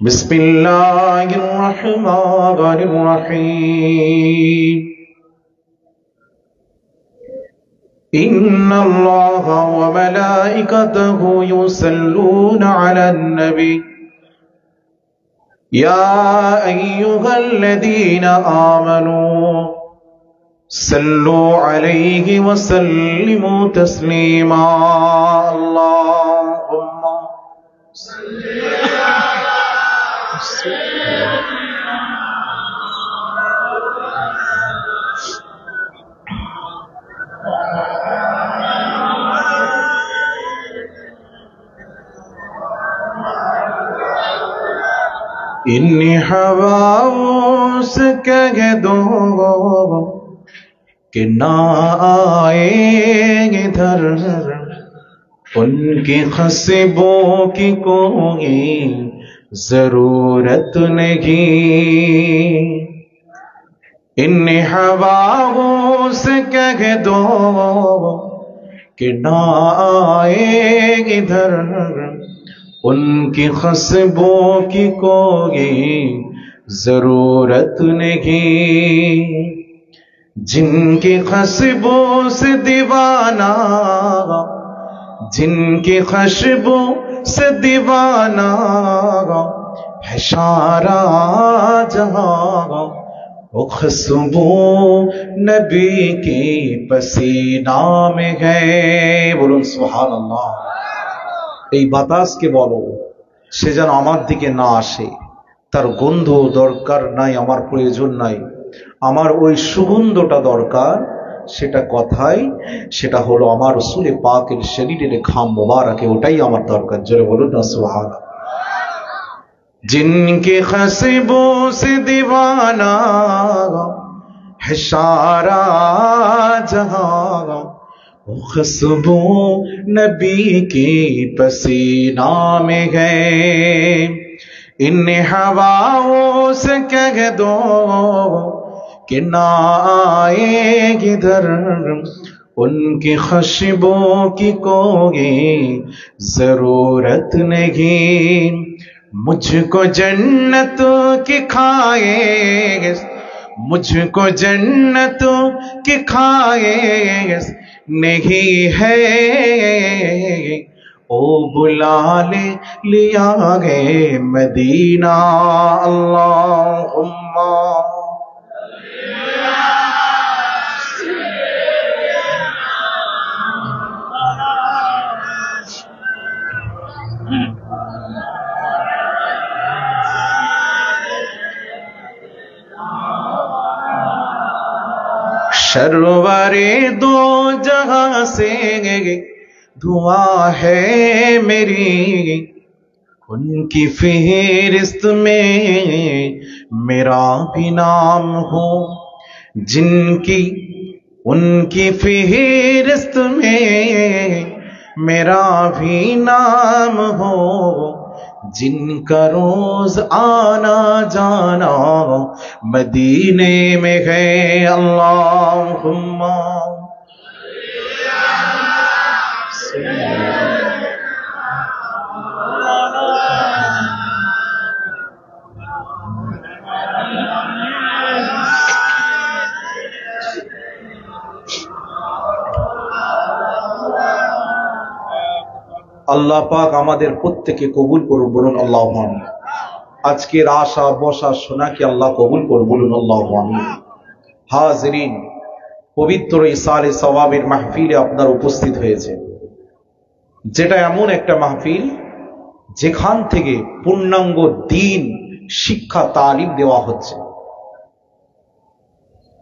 بسم الله الرحمن الرحيم إن الله وملائكته يصلون على النبي يا أيها الذين آمنوا صلوا عليه وسلموا تسليما اللهم صل انی ہواؤں سے کہہ دو کہ نہ آئیں ادھر ان کی خصبوں کی کوئی ضرورت نہیں انی ہواؤں سے کہہ دو کہ نہ آئیں ادھر ان کی خصبوں کی کوئی ضرورت نہیں جن کی خصبوں سے دیوانہ جن کی خشبوں سے دیوانہ ہے سارا جہاں وہ خشبوں نبی کی پسینہ میں ہے بولুন সুবহান আল্লাহ এই বাতাসকে বলো সে যেন আমার দিকে না আসে তার গন্ধ দরকার নাই আমার প্রয়োজন নাই আমার ওই সুগন্ধটা দরকার সেটা কথাই সেটা হলো আমার রাসূল পাকের শরীরের ঘাম মোবারকে ওটাই আমার দরকার জোরে বলুন না সুবহানাল্লাহ जिनके खस्बों से दीवाना है सारा जहां वो खुशबू नबी की पसीना में है इन हवाओं से कह दो कि ना आए इधर उनकी खुशबू की कोई जरूरत नहीं मुझको जन्नत की खाए मुझको जन्नत की खाए नहीं है ओ बुला ले लिया है मदीना अल्लाहुम्मा शर्वरे दो जहां से दुआ है मेरी उनकी फहरिस्त में मेरा भी नाम हो जिनकी उनकी फहरिस्त में मेरा भी नाम हो जिनका रोज आना जाना मदीने में है अल्लाहुम्मा আল্লাহ পাক আমাদের প্রত্যেককে কবুল করুন বলুন আল্লাহুম্মা আমিন আজকের আশা বসা শোনা কি আল্লাহ কবুল করুন বলুন আল্লাহুম্মা আমিন হাজিরিন পবিত্র ইসালে সওয়াবের মাহফিলে আপনারা উপস্থিত হয়েছে যেটা এমন একটা মাহফিল যেখান থেকে পূর্ণাঙ্গ দ্বীন শিক্ষা তালিম দেওয়া হচ্ছে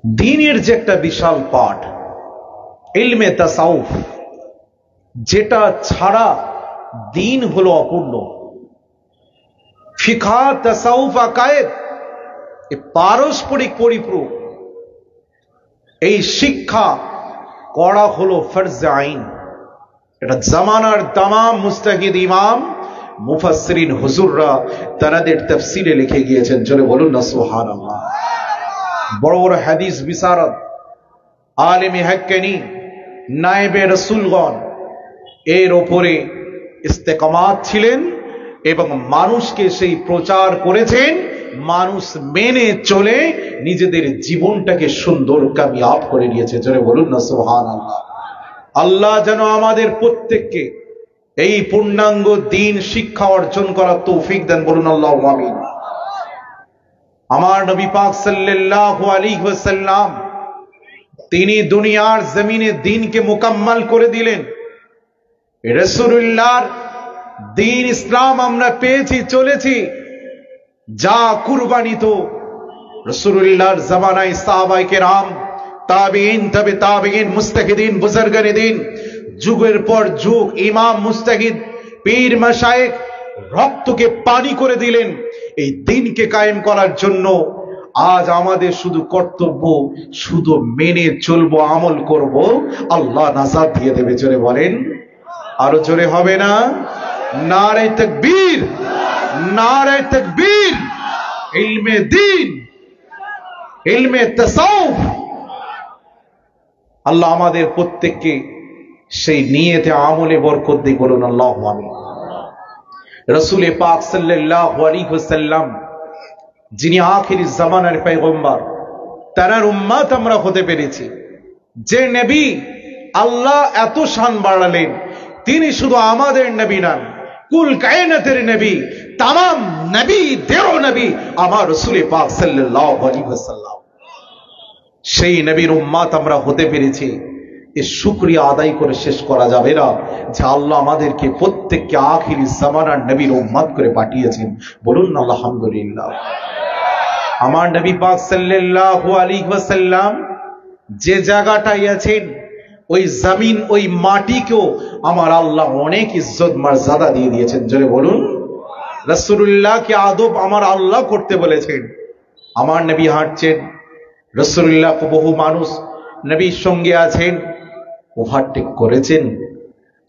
দ্বীনের যে একটা বিশাল পাঠ ইলমে তাসাউফ যেটা ছাড়া দ্বীন হলো অপূর্ণ ফিকহ তাসাউফ আকায়েদ এই পারস্পরিক পরিপূরক এই শিক্ষা করা হলো ফরজ আইন এটা জামানার तमाम মুস্তাহিদ ইমাম মুফাসসিরিন হুজুররা তাদের তাফসীরে লিখে গিয়েছেন জোরে বলুন না সুবহানাল্লাহ বড় বড় হাদিস বিশারদ আলেমে হাক্কানি নায়েবে রাসূলগণ এর উপরে ইস্তেকামাত ছিলেন এবং মানুষকে সেই প্রচার করেছেন, মানুষ মেনে চলে নিজেদের জীবনটাকে সুন্দর কামিয়াব করে নিয়েছে। জোরে বলুন না সুবহানাল্লাহ। আল্লাহ যেন আমাদের প্রত্যেককে এই পূর্ণাঙ্গ দ্বীন শিক্ষা অর্জন করার তৌফিক দেন, বলুন আল্লাহু আমিন। আমার নবী পাক সাল্লাল্লাহু আলাইহি ওয়াসাল্লাম তিনি দুনিয়ার জমিনে দ্বীনকে মুকাম্মাল করে দিলেন। রাসূলুল্লাহর দ্বীন ইসলাম আমরা পেয়েছি, চলেছি, যা কুরবানি তো রাসূলুল্লাহর জামানায় সাহাবায়ে কেরাম, তাবেঈন, তবে তাবেঈন, মুস্তাহিদিন, বুজুর্গানে দ্বীন, যুগের পর যুগ ইমাম, মুস্তাহিদ, পীর, মাশায়েখ রক্তকে পানি করে দিলেন এই দ্বীনকে কায়েম করার জন্য। আজ আমাদের শুধু কর্তব্য, শুধু মেনে চলবো, আমল করব, আল্লাহ নাজাত দিয়ে দেবে। জোরে বলেন, আরো জোরে হবে না? নারে তাকবীর, নারে তাকবীর। ইলমে দ্বীন, ইলমে তাসাউফ, আল্লাহ আমাদের প্রত্যেককে সেই নিয়তে আমলে বরকত দিয়ে, বলুন আল্লাহু আমিন। রাসূল পাক সাল্লাল্লাহু আলাইহি ওয়াসাল্লাম যিনি আখির জামানার পয়গম্বর, তার উম্মত আমরা হতে পেরেছি। যে নবী আল্লাহ এত শান বাড়ালেন, তিনি শুধু আমাদের নবী নন, কুল কায়নাতের নবী, तमाम নবীদেরও নবী আমার রাসূল পাক সাল্লাল্লাহু আলাইহি ওয়াসাল্লাম। সেই নবীর উম্মত আমরা হতে পেরেছি। এর শুকরিয়া আদায় করে শেষ করা যাবে না যে আল্লাহ আমাদেরকে প্রত্যেককে আখির জামানার নবীর উম্মত করে পাঠিয়েছেন, বলুন আলহামদুলিল্লাহ। আমার নবী পাক সাল্লাল্লাহু আলাইহি ওয়াসাল্লাম যে জায়গাটায় আছেন, ওই জমিন, ওই মাটিকেও আমার আল্লাহ অনেক ইজ্জত মর্যাদা দিয়ে দিয়েছেন। জোরে বলুন। রাসূলুল্লাহকে আদব আমার আল্লাহ করতে বলেছেন। আমার নবী হাঁটছেন, রাসূলুল্লাহ বহু মানুষ নবীর সঙ্গে আছেন, ওভারটেক করেছেন,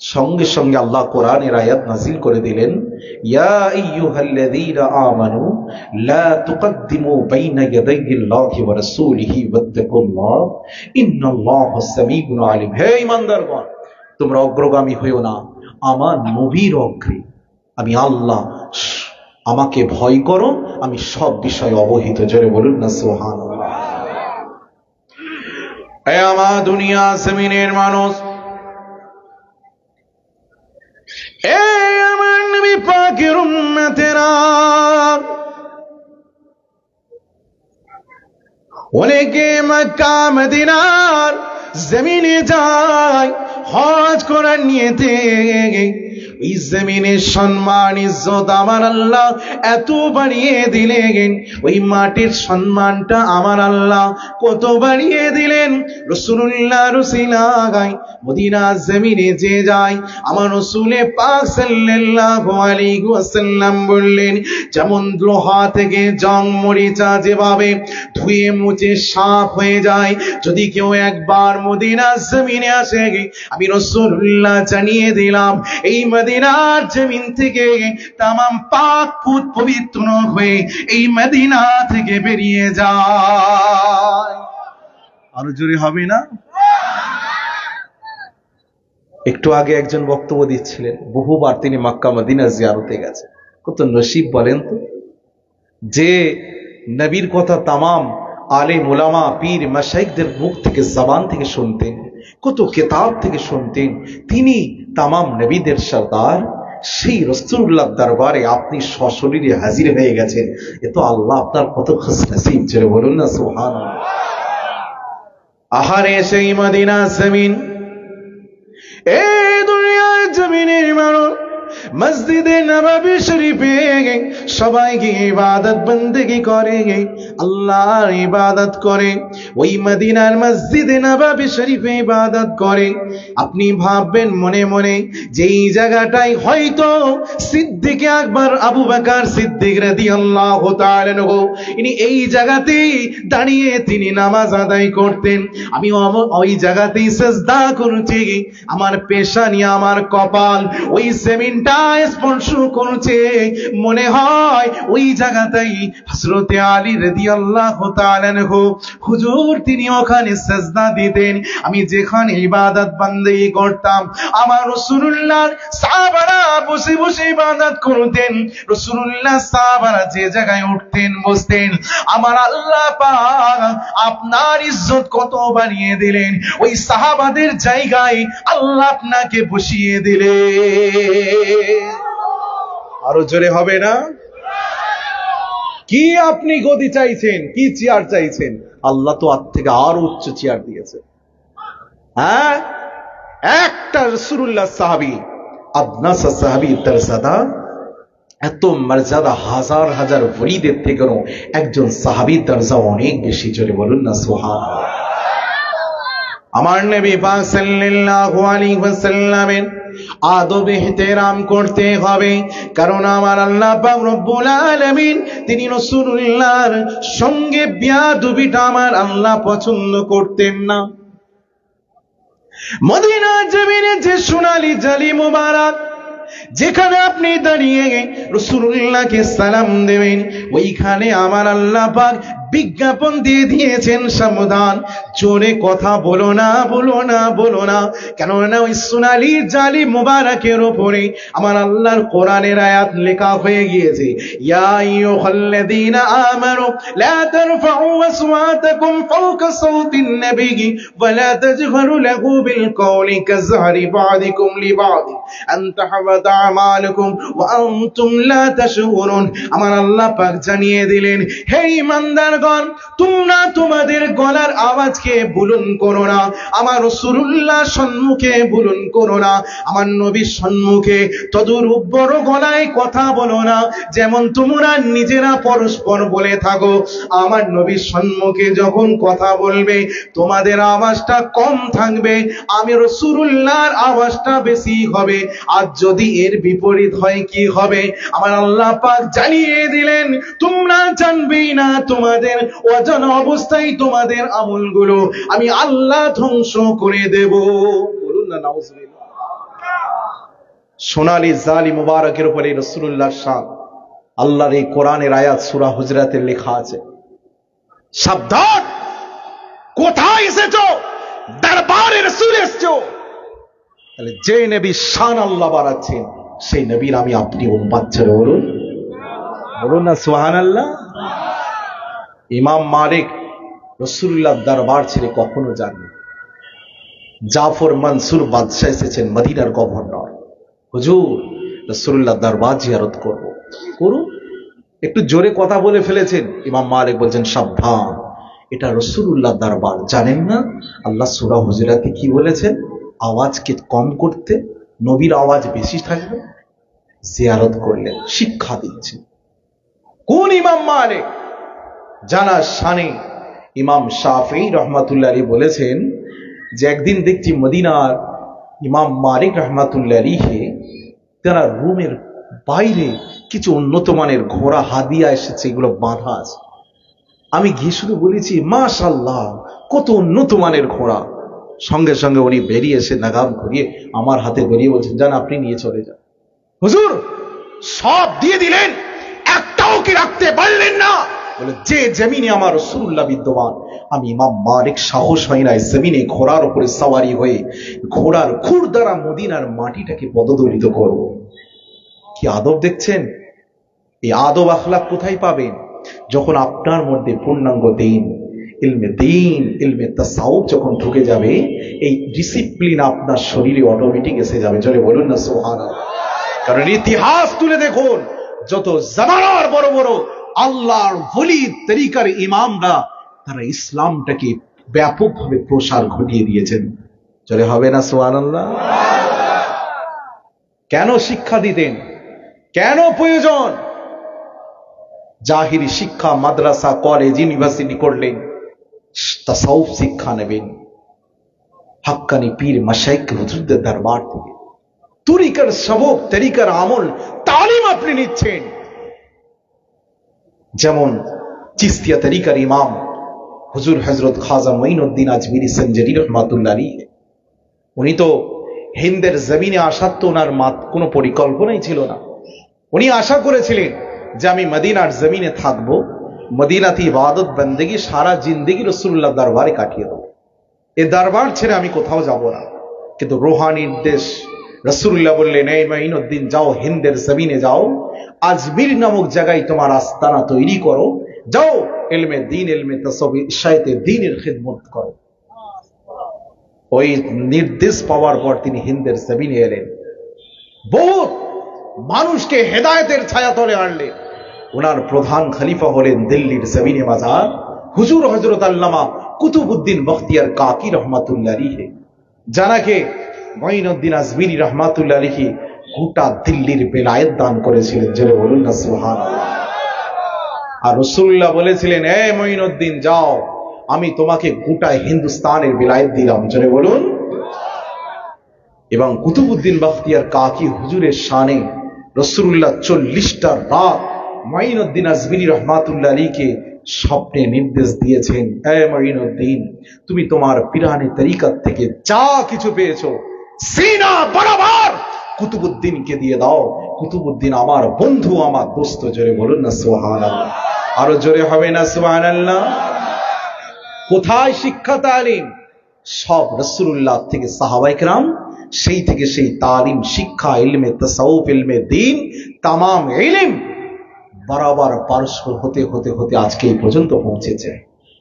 সঙ্গে সঙ্গে আল্লাহ কোরআনের আয়াত নাযিল করে দিলেন, ইয়া আইয়ুহাল্লাযীনা আমানু লা তুকদ্দিমু বাইনা ইয়াদাইল্লাহি ওয়া রাসূলিহি ওয়াত্তাকুল্লাহ ইন্নাল্লাহা সামিউন আলিম। হে ঈমানদারগণ, তোমরা অগ্রগামী হইও না আমার নবীর অগ্রে। আমি আল্লাহ, আমাকে ভয় করো, আমি সব বিষয়ে অবহিত। জোরে বলুন না সুবহানাল্লাহ। এ আমার দুনিয়া জমিনের মানুষ, এ আমার নবী পাকের উম্মতেরা, অনেকে মক্কা মদিনার জমিনে যায় হজ করার নিয়তে। এই জমিনের সম্মান ইজ্জত আমার আল্লাহ এত বাড়িয়ে দিলেন, ওই মাটির সম্মানটা আমার আল্লাহ কত বাড়িয়ে দিলেন। রাসূলুল্লাহ রসিলাগায় মদিনা জমিনে যে যায়, আমার রাসূল পাক সাল্লাল্লাহু আলাইহি ওয়াসাল্লাম বললেন, যেমন লোহা থেকে জং মরিচা যেভাবে ধুয়ে মুছে সাফ হয়ে যায়, যদি কেউ একবার মদিনা জমিনে আসে, আমি রাসূলুল্লাহ জানিয়ে দিলাম এই মদিনার জমিন থেকে तमाम পাক পুত পবিত্র হয়ে এই মদিনা থেকে বেরিয়ে যায়। আরো জোরে হবে না? একটু আগে একজন বক্তব্য দিচ্ছিলেন, বহুবার তিনি মক্কা মদিনা জিয়ারতে গেছেন। কত নসিব বলেন তো, যে নবীর কথা तमाम আলেম উলামা পীর মাশাইখদের মুখ থেকে, জবান থেকে শুনতেন, কত কিতাব থেকে শুনতেন। তিনি तमाम নবীদের সরদার, সেই রাসূলুল্লাহর দরবারে আপনি সশরীরে হাজির হয়ে গেছেন। এ তো আল্লাহ আপনার কত খুশনসিব। জোরে বলুন না সুবহানাল্লাহ। আহারে সেই মদিনা জমিন, এই দুনিয়ার জমিনের মানুষ মসজিদে নববী শরীফে সবাই গিয়ে ইবাদত বন্দেগি করে, আল্লাহর ইবাদত করে। ওই মদিনার মসজিদে নববী শরীফে ইবাদত করে। আপনি ভাববেন মনে মনে যে এই জায়গাটাই হয়তো সিদ্দিক আকবর আবু বকর সিদ্দিক রাদিয়াল্লাহু তাআলা আনহু, ইনি এই জায়গাতেই দাঁড়িয়ে তিনি নামাজ আদায় করতেন। আমি ওই জায়গাতেই সিজদা করছি, আমার পেশানি, আমার কপাল ওই জমিন ব্রেনটা স্পর্শ করছে, মনে হয় ওই জায়গাতেই হযরতে আলী রাদিয়াল্লাহু তাআলা আনহু হুজুর তিনি ওখানে সিজদা দিতেন। আমি যেখানে ইবাদত বান্দেগি করতাম আমার রাসূলুল্লাহর সাহাবারা বসে বসে ইবাদত করতেন। রাসূলুল্লাহ সাহাবারা যে জায়গায় উঠতেন বসতেন, আমার আল্লাহ পাক আপনার ইজ্জত কত বাড়িয়ে দিলেন, ওই সাহাবাদের জায়গায় আল্লাহ আপনাকে বসিয়ে দিলেন। আরো জোরে হবে না? কি আপনি গদি চাইছেন, কি চেয়ার চাইছেন? আল্লাহ তো আর থেকে আরো উচ্চ চেয়ার দিয়েছে। হ্যাঁ, একটা রাসূলুল্লাহ সাহাবী আদনাস সাহাবী তারসাদা এত মর্যাদা হাজার হাজার ওলিদের থেকেও একজন সাহাবীর দরজা অনেক বেশি। জোরে বলুন না সুবহানাল্লাহ। আমার নবী পাক সাল্লাল্লাহু আলাইহি ওয়াসাল্লামের আদব ইহতিরাম করতে হবে, কারণ আমার আল্লাহ পাক রব্বুল আলামিন তিনি রাসূলুল্লাহর সঙ্গে বেয়াদবিটা আমার আল্লাহ পছন্দ করতেন না। মদিনা জমিনে যে সোনালী জালি মুবারক, যেখানে আপনি দাঁড়িয়ে রাসূলুল্লাহকে সালাম দেবেন, ওইখানে আমার আল্লাহ পাক বিজ্ঞাপন দিয়ে দিয়েছেন, সাবধান, জোরে কথা বলো না, বলো না, বলো না। কেননা ওই সোনালী জালি মুবারকের উপরে আমার আল্লাহর কোরআনের আয়াত লেখা হয়ে গিয়েছে, ইয়া আইয়ুহাল্লাযীনা আমানু লা তারফাউ আসওয়াতাকুম ফাওকা সাওতিন নাবিয়্যি ওয়া লা তাজহারু লাহু বিল কওলি কাযহারি বা'দিকুম লিবা'দ আন তাহবাতা আমালুকুম ওয়া আনতুম লা তাশউরুন। আমার আল্লাহ পাক জানিয়ে দিলেন, হে ঈমানদার, তোমরা তোমাদের গলার আওয়াজকে বুলন্দ করো না, আমার রাসূলুল্লাহ সম্মুখে বুলন্দ করো না, আমার নবীর সম্মুখে তদরূপ বড় গলায় কথা বলো না, যেমন তোমরা নিজেরা পরস্পর বলে থাকো। আমার নবীর সম্মুখে যখন কথা বলবে তোমাদের আওয়াজটা কম থাকবে, আমি রাসূলুল্লাহর আওয়াজটা বেশি হবে। আর যদি এর বিপরীত হয় কি হবে? আমার আল্লাহ পাক জানিয়ে দিলেন, তোমরা জানবেই না তোমাদের অজানা অবস্থায় তোমাদের আমলগুলো আমি আল্লাহ ধ্বংস করে দেব। বলুন না নাউজুবিল্লাহ। সোনালী জালি মুবারকের উপরে রাসূলুল্লাহর শান, আল্লাহর এই কোরআনের আয়াত সূরা হুজরাতে লেখা আছে, সাবধান, কোথায় এসেছো? দরবারে রাসূল এসেছো। তাহলে যে নবী শান আল্লাহ বাড়াচ্ছেন সেই নবীর আমি আপনি উম্মত। ছেড়ে বলুন, বলুন না সুবহানাল্লাহ। ইমাম মালিক রাসূলুল্লাহর দরবার ছেড়ে কখনো যাননি। জাফর মনসুর বাদশাহ এসেছেন, মদিনার গভর্নর, হুজুর রাসূলুল্লাহর দরবার জিয়ারত করব। করুন। একটু জোরে কথা বলে ফেলেছেন, ইমাম মালিক বলছেন, সাবধান, এটা রাসূলুল্লাহর দরবার, জানেন না আল্লাহ সূরা হুজুরাতে কি বলেছেন? আওয়াজকে কম করতে, নবীর আওয়াজ বেশি থাকবে। জিয়ারত করলেন, শিক্ষা দিচ্ছেন। কোন ইমাম মালিক? জানা শানে ইমাম শাফিঈ রাহমাতুল্লাহ আলাইহি বলেছেন যে একদিন দেখছি মদিনার ইমাম মালিক রাহমাতুল্লাহ আলাইহি তারা রুমের বাইরে কিছু উন্নত মানের ঘোড়া হাদিয়া এসেছে, এগুলো বাঁধা আছে। আমি গিয়ে শুধু বলেছি, মাশাআল্লাহ, কত উন্নত মানের ঘোড়া। সঙ্গে সঙ্গে উনি বেরিয়ে এসে নাগাম ঘুরিয়ে আমার হাতে বেরিয়ে বলছেন, যান আপনি নিয়ে চলে যান। হুজুর সব দিয়ে দিলেন, একটাও কি রাখতে পারলেন না? বলে, যে জমিনে আমার রাসূলুল্লাহ বিদ্যমান, আমি ইমাম মালিক সাহস হয় না জমিনে ঘোড়ার উপরে সওয়ারি হয়ে ঘোড়ার খুর দ্বারা মদিনার মাটিটাকে পদদলিত করব। কি আদব দেখছেন? এই আদব আখলাক কোথায় পাবেন? যখন আপনার মধ্যে পূর্ণাঙ্গ দিন, ইলমে তাসাউফ যখন ঢুকে যাবে, এই ডিসিপ্লিন আপনার শরীরে অটোমেটিক এসে যাবে। চলে বলুন না সুবহানাল্লাহ। কারণ ইতিহাস তুলে দেখুন, যত জামানার বড় বড় আল্লাহর ওলি তরিকার ইমামরা, তারা ইসলামটাকে ব্যাপকভাবে প্রসার ঘটিয়ে দিয়েছেন। চলে হবে না সুবহানাল্লাহ। কেন শিক্ষা দিতেন? কেন প্রয়োজন? জাহিরি শিক্ষা মাদ্রাসা কলেজ ইউনিভার্সিটি করলেন, তাসাউফ শিক্ষা নেবেন হাক্কানি পীর মাশায়েখ হুজুরদের দরবার থেকে। তরিকার সবক, তরিকার আমল, তালিম আপনি নিচ্ছেন। যেমন চিশতিয়া তরিকার ইমাম হুজুর হযরত খাজা মঈনুদ্দিন আজমিরি সঞ্জরি রাহমাতুল্লাহ আলাইহি, উনি তো হিন্দের জমিনে আসার তো ওনার কোনো পরিকল্পনাই ছিল না। উনি আশা করেছিলেন যে আমি মদিনার জমিনে থাকবো, মদিনাতে ইবাদত বন্দেগী সারা জিন্দেগি রাসূলুল্লাহ দরবারে কাটিয়ে দেবো, এ দরবার ছেড়ে আমি কোথাও যাব না। কিন্তু রুহানি নির্দেশ, রাসূলুল্লাহ বললেন, এই মাইনুদ্দিন যাও, হিন্দের জমিনে যাও, আজমির নামক জায়গায় তোমার আস্তানা তৈরি করো, যাও ইলমে দ্বীন, ইলমে তাসাউফ, ইশায়েতে দ্বীনের খিদমত করো। ওই নির্দেশ পাওয়ার পর তিনি হিন্দের জমিনে এলেন, বহুত মানুষকে হেদায়েতের ছায়াতলে আনলেন। ওনার প্রধান খলিফা হলেন দিল্লির জমিনে মাজার হুজুর হযরত আল্লামা কুতুবউদ্দিন বখতিয়ার কাকি রহমাতুল্লাহ আলাইহি, জানাকে মঈনুদ্দিন আজমিরি রহমাতুল্লাহ আলাইহি গোটা দিল্লির বেলায়েত দান করেছিলেন। জোরে বলুন না সুবহানাল্লাহ। আর রাসূলুল্লাহ বলেছিলেন, এ মঈনুদ্দিন যাও, আমি তোমাকে গোটা হিন্দুস্তানের বেলায়েত দিলাম। জোরে বলুন। এবং কুতুবউদ্দিন বখতিয়ার কাকি হুজুরের শানে রাসূলুল্লাহ 40টা রাত মঈনুদ্দিন আজমিরি রহমাতুল্লাহ আলাইহিকে স্বপ্নে নির্দেশ দিয়েছেন, এ মঈনুদ্দিন, তুমি তোমার পিরানে তরিকত থেকে যা কিছু পেয়েছো সিনা বরাবর কুতুবউদ্দিনকে দিয়ে দাও। কুতুবউদ্দিন আমার বন্ধু, আমার দোস্ত। জোরে বলুন না সুবহানাল্লাহ। আরো জোরে হবে না সুবহানাল্লাহ। কোথায় শিক্ষা তালিম? সব রাসূলুল্লাহ থেকে সাহাবায়ে কেরাম, সেই থেকে সেই তালিম শিক্ষা, ইলমে তাসাউফ, ইলমে দ্বীন, তামাম ইলম বরাবর পারস্পর হতে হতে হতে আজকে এই পর্যন্ত পৌঁছেছে।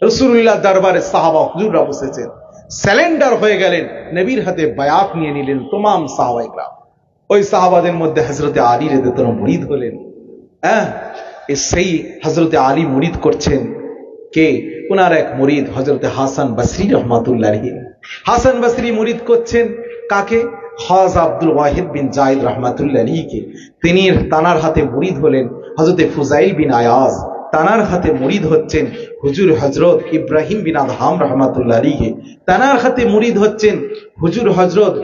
রাসূলুল্লাহ দরবারে সাহাবা হুজুররা বসেছেন, স্যালেন্ডার হয়ে গেলেন, নবীর হাতে বায়াত নিয়ে নিলেন तमाम সাহাবায়ে কেরাম। ওই সাহাবাদের মধ্যে হযরতে আলী রাদিয়াল্লাহু আনহু মুরিদ হলেন। সেই হযরতে আলী মুরিদ করছেন কে? ওনার এক মুরিদ হযরতে হাসান বসরি রহমাতুল্লাহ আলাইহি। হাসান বসরি মুরিদ করছেন কাকে? খাজা আব্দুল ওয়াহিদ বিন জায়েদ রহমাতুল্লাহ আলাইহিকে। তিনি তানার হাতে মুরিদ হলেন হযরতে ফুজাইল বিন আয়াজ। তানার হাতে মুরিদ হচ্ছেন হুজুর হযরত ইব্রাহিম বিন আদহাম রহমাতুল্লাহ আলাইহি। তানার হাতে মুরিদ হচ্ছেন হুজুর হযরত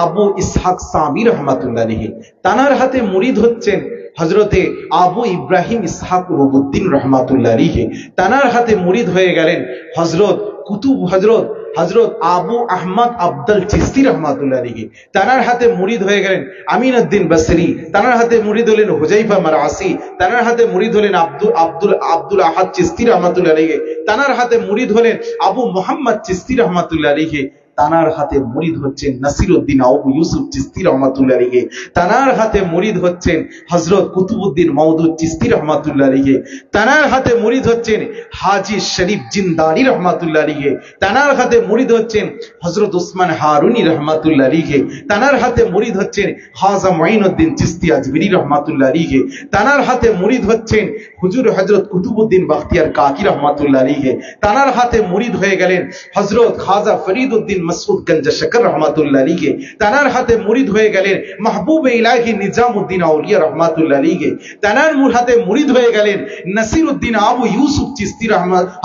আবু ইসহাক সামি রহমাতুল্লাহ আলাইহি। তানার হাতে মুরিদ হচ্ছেন হযরতে আবু ইব্রাহিম ইসহাক রুবুদ্দিন রহমাতুল্লাহ আলাইহি। তানার হাতে মুরিদ হয়ে গেলেন হযরত আবু আহমদ আব্দুল চিশতি রহমাতুল্লাহ আলাইহি। তানার হাতে মুরিদ হয়ে গেলেন আমিনউদ্দিন বসরি। তানার হাতে মুরিদ হলেন হুজাইফা মারআসি। তানার হাতে মুরিদ হলেন আব্দুল আহাদ চিশতি রহমাতুল্লাহ আলাইহি। তানার হাতে মুরিদ হলেন আবু মুহাম্মদ চিশতি রহমাতুল্লাহ আলাইহি। তানার হাতে মুরিদ হচ্ছেন নাসিরউদ্দিন আবু ইউসুফ চিশতি রহমাতুল্লাহ আলাইহি। তানার হাতে মুরিদ হচ্ছেন হযরত কুতুবউদ্দিন মাওদুদ চিশতি রহমাতুল্লাহ আলাইহি। তানার হাতে মুরিদ হচ্ছেন হাজী শরীফ জিন্দানি রহমাতুল্লাহ আলাইহি। তানার হাতে মুরিদ হচ্ছেন হযরত উসমান হারুনি রহমাতুল্লাহ আলাইহি। তানার হাতে মুরিদ হচ্ছেন খাজা মঈনুদ্দিন চিশতি আজমিরি রহমাতুল্লাহ আলাইহি। তানার হাতে মুরিদ হচ্ছেন হুজুর হযরত কুতুবউদ্দিন বখতিয়ার কাকি রহমাতুল্লাহ আলাইহি। তানার হাতে মুরিদ হয়ে গেলেন হযরত খাজা ফরিদউদ্দিন মাসউদ গঞ্জ শকর রহমাতুল্লাহ আলাইহি। তানার হাতে মুরিদ হয়ে গেলেন মাহবুবে ইলাহি নিজামউদ্দিন আউলিয়া রহমাতুল্লাহ আলাইহি। তানার হাতে মুরিদ হয়ে গেলেন নাসিরউদ্দিন আবু ইউসুফ চিশতি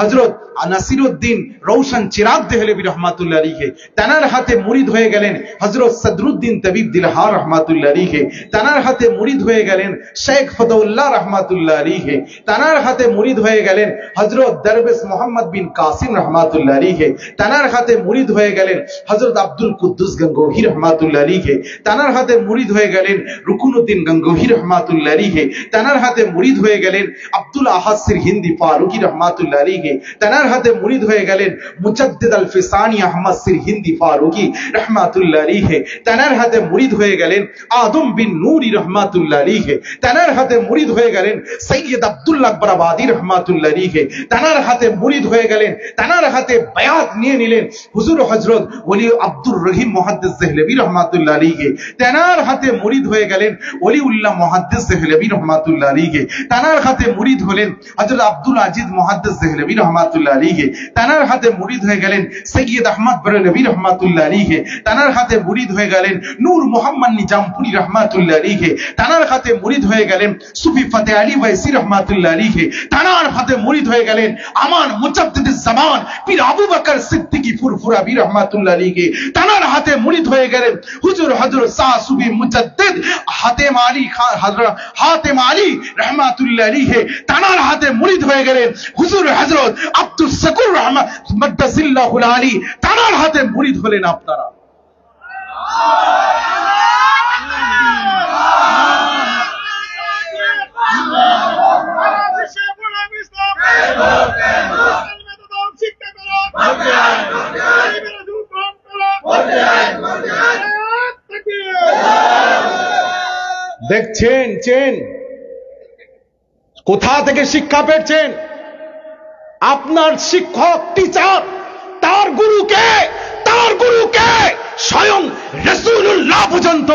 হযরত নাসিরউদ্দিন রওশন চিরাগ দেহলভী রহমাতুল্লাহ আলাইহি। তানার হাতে মুরিদ হয়ে গেলেন হযরত সদরুদ্দিন তবিব দিলহার রহমাতুল্লাহ আলাইহি। তানার হাতে মুরিদ হয়ে গেলেন শেখ ফদউল্লাহ রহমাতুল্লাহ আলাইহি। তানার হাতে মুরিদ হয়ে গেলেন হযরত দরবেশ মোহাম্মদ বিন কাসিম রহমাতুল্লাহ আলাইহি। তানার হাতে মুরিদ হয়ে গেলেন হযরত আব্দুল কুদ্দুস গঙ্গোহী রহমাতুল্লাহ আলাইহি। তানার হাতে মুরিদ হয়ে গেলেন রুকনুদ্দিন গঙ্গোহী রহমাতুল্লাহ আলাইহি। তানার হাতে মুরিদ হয়ে গেলেন আব্দুল আহাদ সিরহিন্দি ফারুকি রহমাতুল্লাহ আলাইহি। তানার হাতে মুরিদ হয়ে গেলেন মুজাদ্দিদ আল ফিসানি আহমদ সিরহিন্দি ফারুকি রহমাতুল্লাহ আলাইহি। তানার হাতে মুরিদ হয়ে গেলেন আদম বিন নূরি রহমাতুল্লাহ আলাইহি। তানার হাতে মুরিদ হয়ে গেলেন সৈয়দ আব্দুল্লাহ আকবর আবাদি রহমাতুল্লাহ আলাইহি। তানার হাতে মুরিদ হয়ে গেলেন, তানার হাতে বায়াত নিয়ে নিলেন হুজুর হযরত ওলি আব্দুর রহিম মুহাদ্দিস দেহলভী রহমাতুল্লাহ আলাইহি। তানার হাতে মুরিদ হয়ে গেলেন ওলিউল্লাহ মুহাদ্দিস দেহলভী রহমাতুল্লাহ আলাইহি। তানার হাতে মুরিদ হলেন হযরত আব্দুল আজিজ মুহাদ্দিস দেহলভী রহমাতুল্লাহ আলাইহি। তানার হাতে মুরিদ হয়ে গেলেন সৈয়দ আহমদ বরেলভী রহমাতুল্লাহ আলাইহি। তানার হাতে মুরিদ হয়ে গেলেন নূর মোহাম্মদ নিজামপুরি রহমাতুল্লাহ আলাইহি। তানার হাতে মুরিদ হয়ে গেলেন সুফি ফতে আলী ওয়াইসি রহমাতুল্লাহ আলাইহি। তানার হাতে মুরিদ হয়ে গেলেন আমান মুজাদ্দিদুজ জামান পীর আবু বকর সিদ্দিকী ফুরফুরাবি রহমাতুল্লাহ আলাইহি। তানার হাতে মুরিদ হয়ে গেলেন হুজুর হযরত সাসুবি মুজাদ্দিদ হাতেম আলী রহমাতুল্লাহ আলাইহি। তানার হাতে মুরিদ হয়ে গেলেন হুজুর হযরত আব্দুস শাকুর রহমাত মাদ্দাসিল্লাহুল আলী। তানার হাতে মুরিদ হলেন আপনারা। দেখছেন চেন কোথা থেকে শিক্ষা পেয়েছেন? আপনার শিক্ষক টিচার তার গুরুকে স্বয়ং রাসূলুল্লাহ পর্যন্ত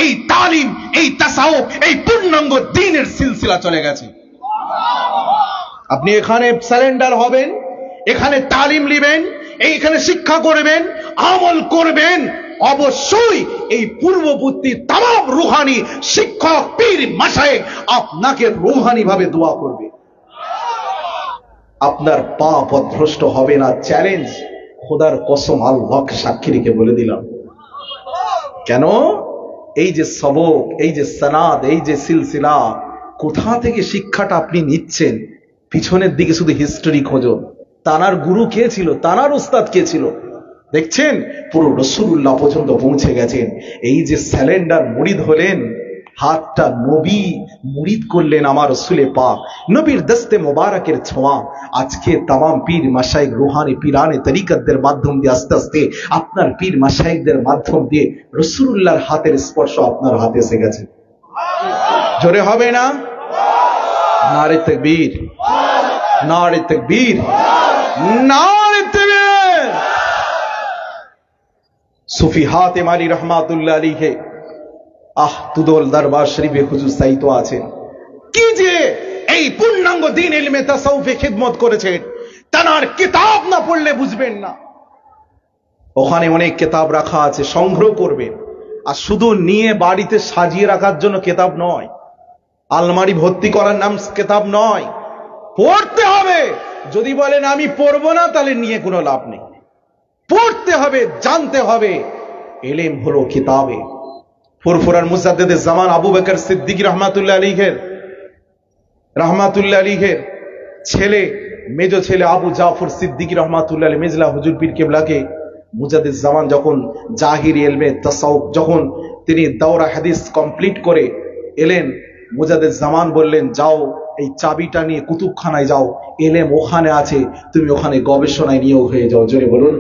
এই তালিম, এই তাসাউফ, এই পূর্ণাঙ্গ দ্বীনের সিলসিলা চলে গেছে। আপনি এখানে সারেন্ডার হবেন, এখানে তালিম নেবেন, এইখানে শিক্ষা করবেন, আমল করবেন, অবশ্যই এই পূর্ববর্তী তামাম রুহানি শিক্ষক পীর মাশায়েখ আপনাকে রুহানি ভাবে দোয়া করবে। আপনার পা পথভ্রষ্ট হবে না, চ্যালেঞ্জ, খোদার কসম আল্লাহকে সাক্ষী রেখে বলে দিলাম। কেন? এই যে সবক, এই যে সনাদ, এই যে সিলসিলা, কোথা থেকে শিক্ষাটা আপনি নিচ্ছেন? পিছনের দিকে শুধু হিস্টরি খোঁজো, তানার গুরু কে ছিল, তানার উস্তাদ কে ছিল। দেখছেন পুরো রাসূলুল্লাহ পর্যন্ত পৌঁছে গেছেন। এই যে স্যালেন্ডার মুরিদ হলেন, হাতটা নবী মুরিদ করলেন আমার রাসূলে পাক, নবীর দস্তে মোবারকের ছোঁয়া আজকে তামাম পীর মাশায়েখ রুহানি পীরানে তরিকতদের মাধ্যম দিয়ে আস্তে আস্তে আপনার পীর মাশায়েখদের মাধ্যম দিয়ে রাসূলুল্লাহর হাতের স্পর্শ আপনার হাতে এসে গেছে। জোরে হবে না? নারে তাকবীর, নারে তাকবীর, নারে তাকবীর। সুফি হাতেম আলী রহমাতুল্লাহ আলাইহি তুদল দরবার শরীফে হুজুর সাইত আছেন, কি যে এই পূর্ণাঙ্গ দ্বীন ইলমে তাসাউফে খিদমত করেছেন, তার কিতাব না পড়লে বুঝবেন না। ওখানে অনেক কিতাব রাখা আছে, সংগ্রহ করবেন। আর শুধু নিয়ে বাড়িতে সাজিয়ে রাখার জন্য কিতাব নয়, আলমারি ভর্তি করার নাম কিতাব নয়, পড়তে হবে। যদি বলেন আমি পড়বো না, তাহলে নিয়ে কোনো লাভ নেই। পড়তে হবে, জানতে হবে। ইলম হলো কিতাবে। ফুরফুরার মুজাদ্দিদে জামান আবু বকর সিদ্দিকী রহমাতুল্লাহ আলাইহির ছেলে, মেজ ছেলে আবু জাফর সিদ্দিকী রহমাতুল্লাহ আলাইহি মেজলা হুজুর পীর কেবলাকে মুজাদ্দিদ জামান যখন জাহিরি ইলমে তাসাউফ, যখন তিনি দাওরা হাদিস কমপ্লিট করে এলেন, মুজাদ্দিদ জামান বললেন, যাও এই চাবিটা নিয়ে কুতুবখানায় যাও, ইলম ওখানে আছে, তুমি ওখানে গবেষণায় নিয়োগ হয়ে যাও। জোরে বলুন।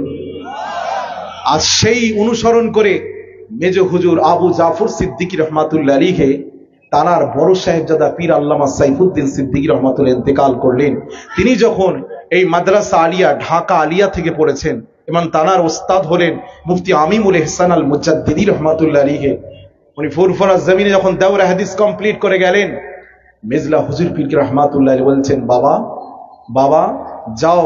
আর সেই অনুসরণ করে মেজ হুজুর আবু জাফর সিদ্দিকী রহমাতুল্লাহ আলাইহি তানার বড় সাহেবজাদা পীর আল্লামা সাইফুদ্দিন সিদ্দিকী রহমাতুল্লাহ ইন্তেকাল করলেন। তিনি যখন এই মাদ্রাসা আলিয়া, ঢাকা আলিয়া থেকে পড়েছেন, এবং তানার ওস্তাদ হলেন মুফতি আমিমুল ইহসান আল মুজাদ্দিদি রহমাতুল্লাহ আলাইহি। উনি ফুরফুরা জমিনে যখন দাওরা হাদিস কমপ্লিট করে গেলেন, মেজলা হুজুর পীর রহমাতুল্লাহ আলাইহি বলছেন, বাবা যাও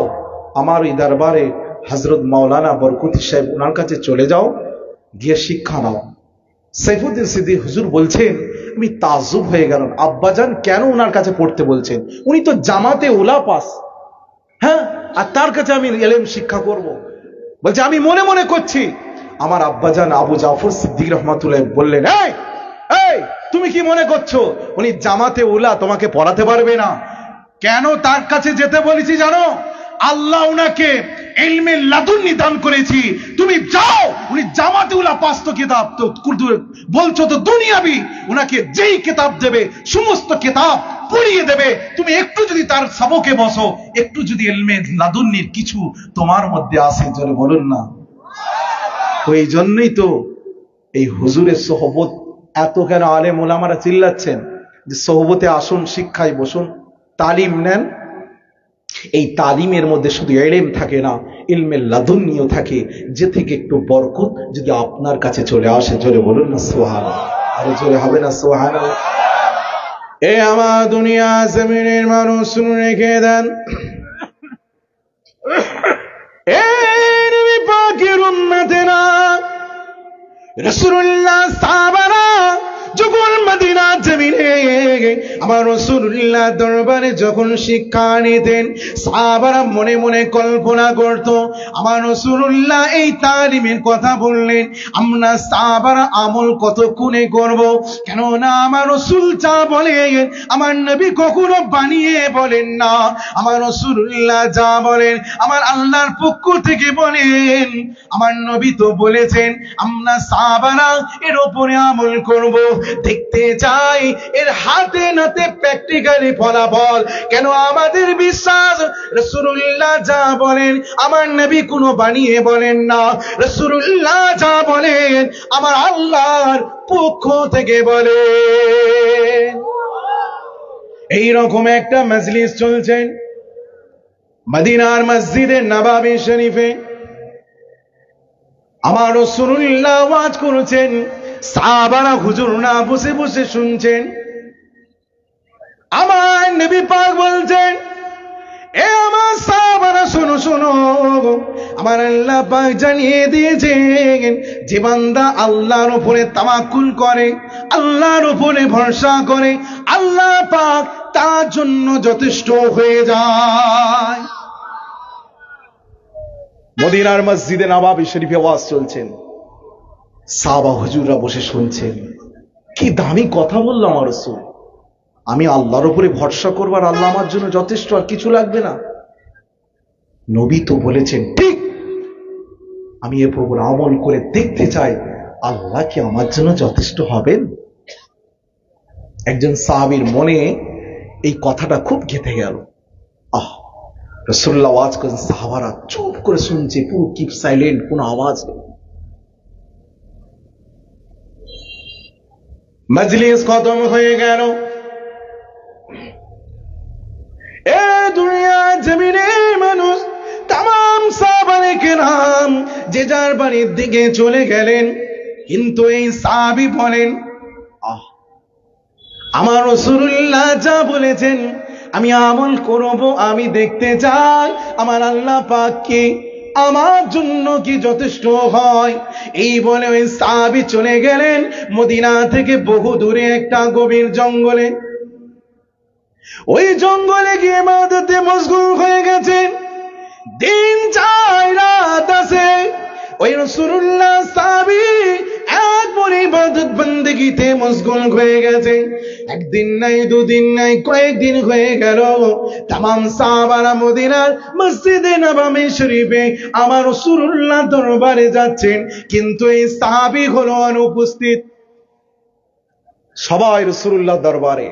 আমার এই দরবারে হযরত মাওলানা বরকতি সাহেব, ওনার কাছে চলে যাও, গিয়ে শিক্ষা নাও। সাইফুদ্দিন সিদ্দিকী হুজুর বলছেন, আমি তাজ্জুব হয়ে গেলাম, আব্বাজান কেন ওনার কাছে পড়তে বলছেন? উনি তো জামাতে উলা পাস, হ্যাঁ, আর তার কাছে আমি ইলম শিক্ষা করব? বলছে আমি মনে মনে করছি। আমার আব্বাজান আবু জাফর সিদ্দিকী রহমাতুল্লাহ বললেন, এই তুমি কি মনে করছো উনি জামাতে উলা তোমাকে পড়াতে পারবে না? কেন তার কাছে যেতে বলেছি জানো? আল্লাহ উনাকে ইলমে লাদুন্নি দান করেছি, তুমি যাও, উনি জামাতে উলা পাস তো কিতাব তো বলছো তো দুনিয়াবি, উনাকে যেই কিতাব দেবে সমস্ত কিতাব পড়িয়ে দেবে, তুমি একটু যদি তার সবকে বসো, একটু যদি ইলমে লাদুন্নির কিছু তোমার মধ্যে আসে, জোরে বলুন না। ওই জন্যই তো এই হুজুরের সোহবত এত কেন আলেম ওলামারা চিল্লাচ্ছেন যে সোহবতে আসুন, শিক্ষায় বসুন, তালিম নেন। এই তালিমের মধ্যে শুধু ইলম থাকে না, ইলমে লাদুন্নিও থাকে, যে থেকে একটু বরকত যদি আপনার কাছে চলে আসে, জোরে বলুন না সুবহানাল্লাহ। আরে জোরে হবে না সুবহানাল্লাহ? এ আমার দুনিয়া জমিনের মানুষ শুনে রেখে দেন, এ নবী পাকের উম্মতেরা, রাসূলুল্লাহ সাহাবারা যখন মদিনা জমিনে আমার রাসূলুল্লাহ দরবারে যখন শিক্ষা নিতেন, সাহাবারা মনে মনে কল্পনা করত আমার রাসূলুল্লাহ এই তালিমের কথা বললেন, আমরা সাহাবারা আমল কতক্ষণে করব। কেননা আমার রাসূল যা বলেন আমার নবী কখনো বানিয়ে বলেন না, আমার রাসূলুল্লাহ যা বলেন আমার আল্লাহর পক্ষ থেকে বলেন। আমার নবী তো বলেছেন, আমরা সাহাবারা এর উপরে আমল করব। দেখতে চাই এর হাতে নাতে প্র্যাকটিক্যালি ফলাফল। কেন আমাদের বিশ্বাস রাসূলুল্লাহ যা বলেন আমার নবী কোনো বানিয়ে বলেন না, রাসূলুল্লাহ যা বলেন আমার আল্লাহর পক্ষ থেকে বলেন। এই রকম একটা মজলিস চলছেন মদিনার মসজিদে নববী শরীফে। আমার রাসূলুল্লাহ ওয়াজ করেছেন, সাহাবারা হুজুর না বসে বসে শুনছেন। আমার নবী পাক বলছেন, এ আমার সাহাবারা শোনো শোনো, আমার আল্লাহ পাক জানিয়ে দিয়েছেন যে বান্দা আল্লাহর উপরে তাওয়াক্কুল করে, আল্লাহর উপরে ভরসা করে, আল্লাহ পাক তার জন্য যথেষ্ট হয়ে যায়। মদিনার মসজিদে নববী শরীফে ওয়াজ চলছেন, সাহাবা হুজুররা বসে শুনছেন। কি দামি কথা বলল আমার রাসূল, আমি আল্লাহর উপরে ভরসা করব আর আল্লাহ আমার জন্য যথেষ্ট, আর কিছু লাগবে না। নবী তো বলেছেন ঠিক, আমি এর উপর আমল করে দেখতে চাই আল্লাহ কি আমার জন্য যথেষ্ট হবেন। একজন সাহাবীর মনে এই কথাটা খুব গেঁথে গেল। রাসূলুল্লাহ ওয়াজ করেন, সাহাবারা চুপ করে শুনছে, পুরো কিপ সাইলেন্ট, কোনো আওয়াজ নেই। মজলিস খতম হয়ে গেল। এ দুনিয়া জমিনে মানুষ তাম সাহাবায়ে কেরাম যে যার বাড়ির দিকে চলে গেলেন, কিন্তু এই সাহাবী বলেন, আমার রাসূলুল্লাহ যা বলেছেন আমি আমল করব, আমি দেখতে চাই আমার আল্লাহ পাক কি আমার জন্য কি যথেষ্ট হয়। এই বলে ওই সাহাবী চলে গেলেন মদিনা থেকে বহু দূরে একটা গভীর জঙ্গলে। ওই জঙ্গলে গিয়ে ইবাদতে মশগুল হয়ে গেছেন। দিন যায় রাত আসে, ওই রাসূলুল্লাহ সাহাবী একবার ইবাদত বন্দেগীতে মশগুল হয়ে গেছে। একদিন নাই, দুদিন নাই, কয়েকদিন হয়ে গেল। তামাম সাহাবারা মদিনার মসজিদে নববী শরীফে আমার রাসূলুল্লাহ দরবারে যাচ্ছেন, কিন্তু এই সাহাবী হলো অনুপস্থিত। সবাই রাসূলুল্লাহ দরবারে,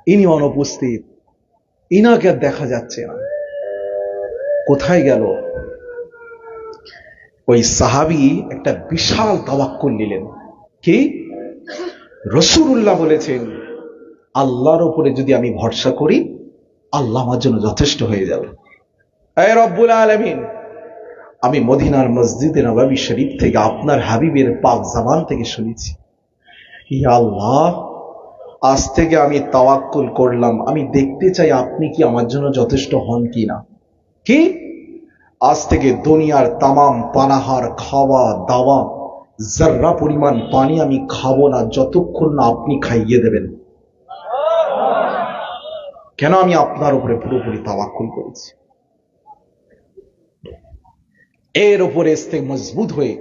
ইনি অনুপস্থিত, ইনাকে দেখা যাচ্ছে না। কোথায় গেল? ওই সাহাবী একটা বিশাল তাওয়াক্কুল নিলেন। কি? রাসূলুল্লাহ বলেছেন আল্লাহর উপরে যদি আমি ভরসা করি আল্লাহ আমার জন্য যথেষ্ট হয়ে যাবে। হে রব্বুল আলামিন, আমি মদিনার মসজিদে নববী শরীফ থেকে আপনার হাবিবের পাক জবান থেকে শুনেছি, ইয়া আল্লাহ, আজ থেকে আমি তাওয়াক্কুল করলাম, আমি দেখতে চাই আপনি কি আমার জন্য যথেষ্ট হন কিনা। কি? আজ থেকে দুনিয়ার তামাম পানাহার, খাওয়া দাওয়া, যার্রা পরিমাণ পানি আমি খাবো না যতক্ষণ না আপনি খাইয়ে দেবেন। কেন? আমি আপনার উপরে পুরোপুরি তাওয়াক্কুল করেছি। এর উপরে ইস্তেক মজবুত হয়ে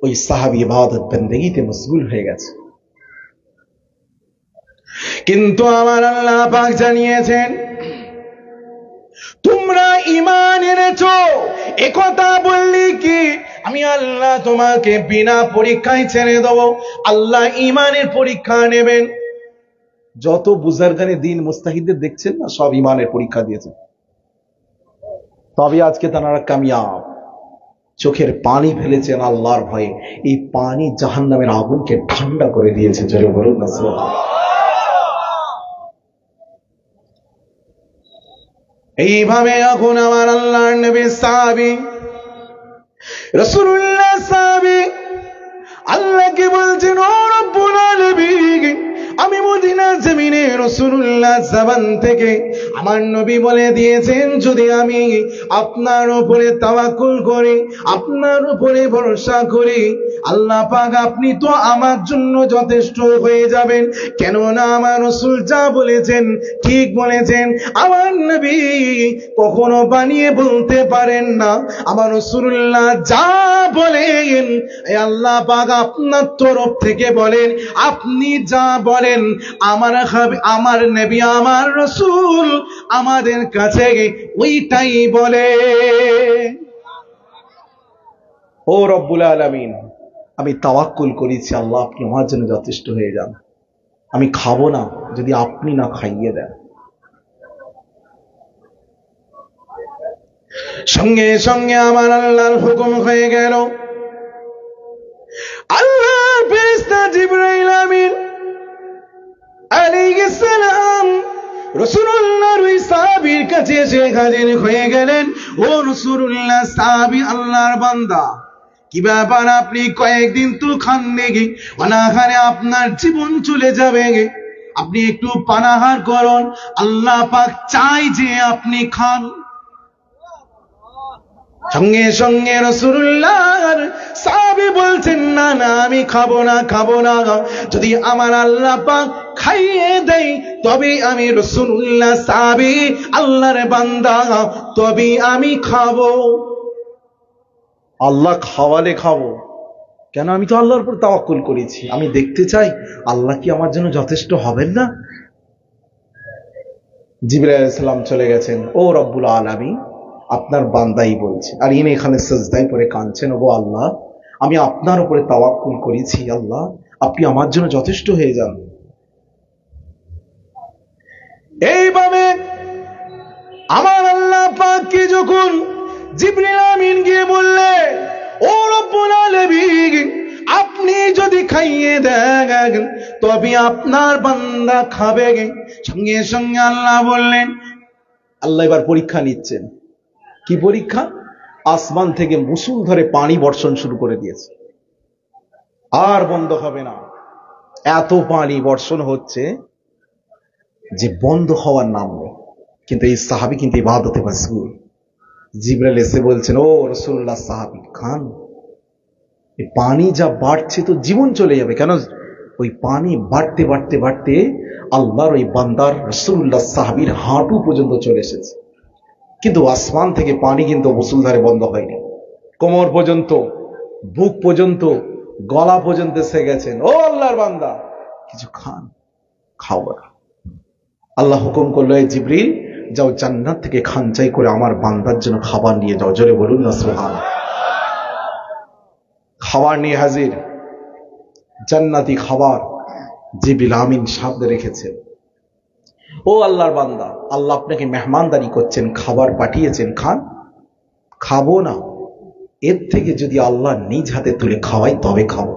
ওই সাহাবী ইবাদত বন্দেগীতে মশগুল হয়ে গেছে। কিন্তু আমার আল্লাহ পাক জানিয়েছেন, তোমরা ঈমান এনেছো, একথা বললি কি আমি আল্লাহ তোমাকে বিনা পরীক্ষায় ছেড়ে দেব? আল্লাহ ঈমানের পরীক্ষা নেবেন। যত বুজুর্গানে দিন মুস্তাহিদদের দেখছেন না, সব ঈমানের পরীক্ষা দিয়েছে, তবে আজকে তারা কামিয়াব। চোখের পানি ফেলেছেন আল্লাহর ভয়ে, এই পানি জাহান্নামের আগুনকে ঠান্ডা করে দিয়েছে। জোরে বলুন না সুবহানাল্লাহ। এইভাবে এখন আমার আল্লাহর নবী সাহাবী রাসূলুল্লাহ সাহাবী আল্লাহকে বলছেন, ও রব্বুল আলামিন, আমি মদিনা জমিনে রাসূলুল্লাহ জবান থেকে আমার নবী বলে দিয়েছেন, যদি আমি আপনার উপরে তাওয়াক্কুল করি, আপনার উপরে ভরসা করি, আল্লাহ পাক আপনি তো আমার জন্য যথেষ্ট হয়ে যাবেন। কেননা আমার রাসূল যা বলেছেন ঠিক বলেছেন। আমার নবী কখনো বানিয়ে বলতে পারেন না। আমার রাসূলুল্লাহ যা বলেন আল্লাহ পাক আপনার তরফ থেকে বলেন, আপনি যা বলেন আমার নবী আমার রাসূল আমাদের কাছে ওইটাই বলে। ও রব্বুল আলামিন, আমি তাওয়াক্কুল করেছি, আল্লাহ আপনি আমার জন্য যথেষ্ট হয়ে যান। আমি খাবো না যদি আপনি না খাইয়ে দেন। সঙ্গে সঙ্গে আমার আল্লাহর হুকুম হয়ে গেল। আল্লাহর ফেরেশতা জিবরাইল আমিন আলাইহিস সালাম রাসূলুল্লাহর ওই সাহাবীর কাছে এসে হাজির হয়ে গেলেন। ও রাসূলুল্লাহ, সাহাবী আল্লাহর বান্দা, কি ব্যাপার আপনি কয়েকদিন তো খাননি, অনাহারে আপনার জীবন চলে যাবে, আপনি একটু পানাহার করুন, আল্লাহ পাক চাই যে আপনি খান। সঙ্গে সঙ্গে রাসূলুল্লাহর সাহাবী বলছেন, না না আমি খাবো না, খাবো না, যদি আমার আল্লাহ পাক খাইয়ে দেয় তবে আমি রাসূলুল্লাহ সাহাবী আল্লাহর বান্দা, তবে আমি খাবো। আল্লাহ খাওয়ালে খাবো কেন? আমি তো আল্লাহর উপর তাওয়াক্কুল করেছি, আমি দেখতে চাই আল্লাহ কি আমার জন্য যথেষ্ট হবেন না। জিবরাইল আলাইহিস সালাম চলে গেছেন। ও রব্বুল আলামিন, আপনার বান্দাই বলছে, আর ইনি এখানে সিজদায় পড়ে কাঁদছেন, ও আল্লাহ আমি আপনার উপরে তাওয়াক্কুল করেছি, আল্লাহ আপনি আমার জন্য যথেষ্ট হয়ে যান। এইভাবে আমার আল্লাহ পাককে যখন জিবরিল আমিন গিয়ে বললে, ও রব্বুল আলামিন আপনি যদি খাইয়ে দেন তবে আপনার বান্দা খাবে। সঙ্গে সঙ্গে আল্লাহ বললেন, আল্লাহ এবার পরীক্ষা নিচ্ছেন। কি পরীক্ষা? আসমান থেকে মুষলধারে পানি বর্ষণ শুরু করে দিয়েছে, আর বন্ধ হবে না। এত পানি বর্ষণ হচ্ছে যে বন্ধ হওয়ার নাম নেই। কিন্তু এই সাহাবী কিন্তু ইবাদতে মাশগুল। জিবরাইল এসে বলছেন, ও রাসূলুল্লাহ সাহাবী খান, এই পানি যা বাড়ছে তো জীবন চলে যাবে। কেন? ওই পানি বাড়তে বাড়তে বাড়তে আল্লাহর ওই বান্দার রাসূলুল্লাহ সাহাবীর হাঁটু পর্যন্ত চলে এসেছে। কিন্তু আসমান থেকে পানি কিন্তু মুষলধারে বন্ধ হয়নি, কোমর পর্যন্ত, বুক পর্যন্ত, গলা পর্যন্ত এসে গেছেন। ও আল্লাহর বান্দা কিছু খান, খাও না। আল্লাহ হুকুম করলো, এই জিবরিল যাও জান্নাত থেকে খানচাই করে আমার বান্দার জন্য খাবার নিয়ে যাও। জোরে বলুন না সুবহানাল্লাহ। খাবার নিয়ে হাজির, জান্নাতি খাবার জিবরিল আমিন সামনে রেখেছেন। ও আল্লাহর বান্দা, আল্লাহ আপনাকে মেহমানদারি করছেন, খাবার পাঠিয়েছেন, খান। খাবো না, এর থেকে যদি আল্লাহ নিজ হাতে তুলে খাওয়াই তবে খাবো।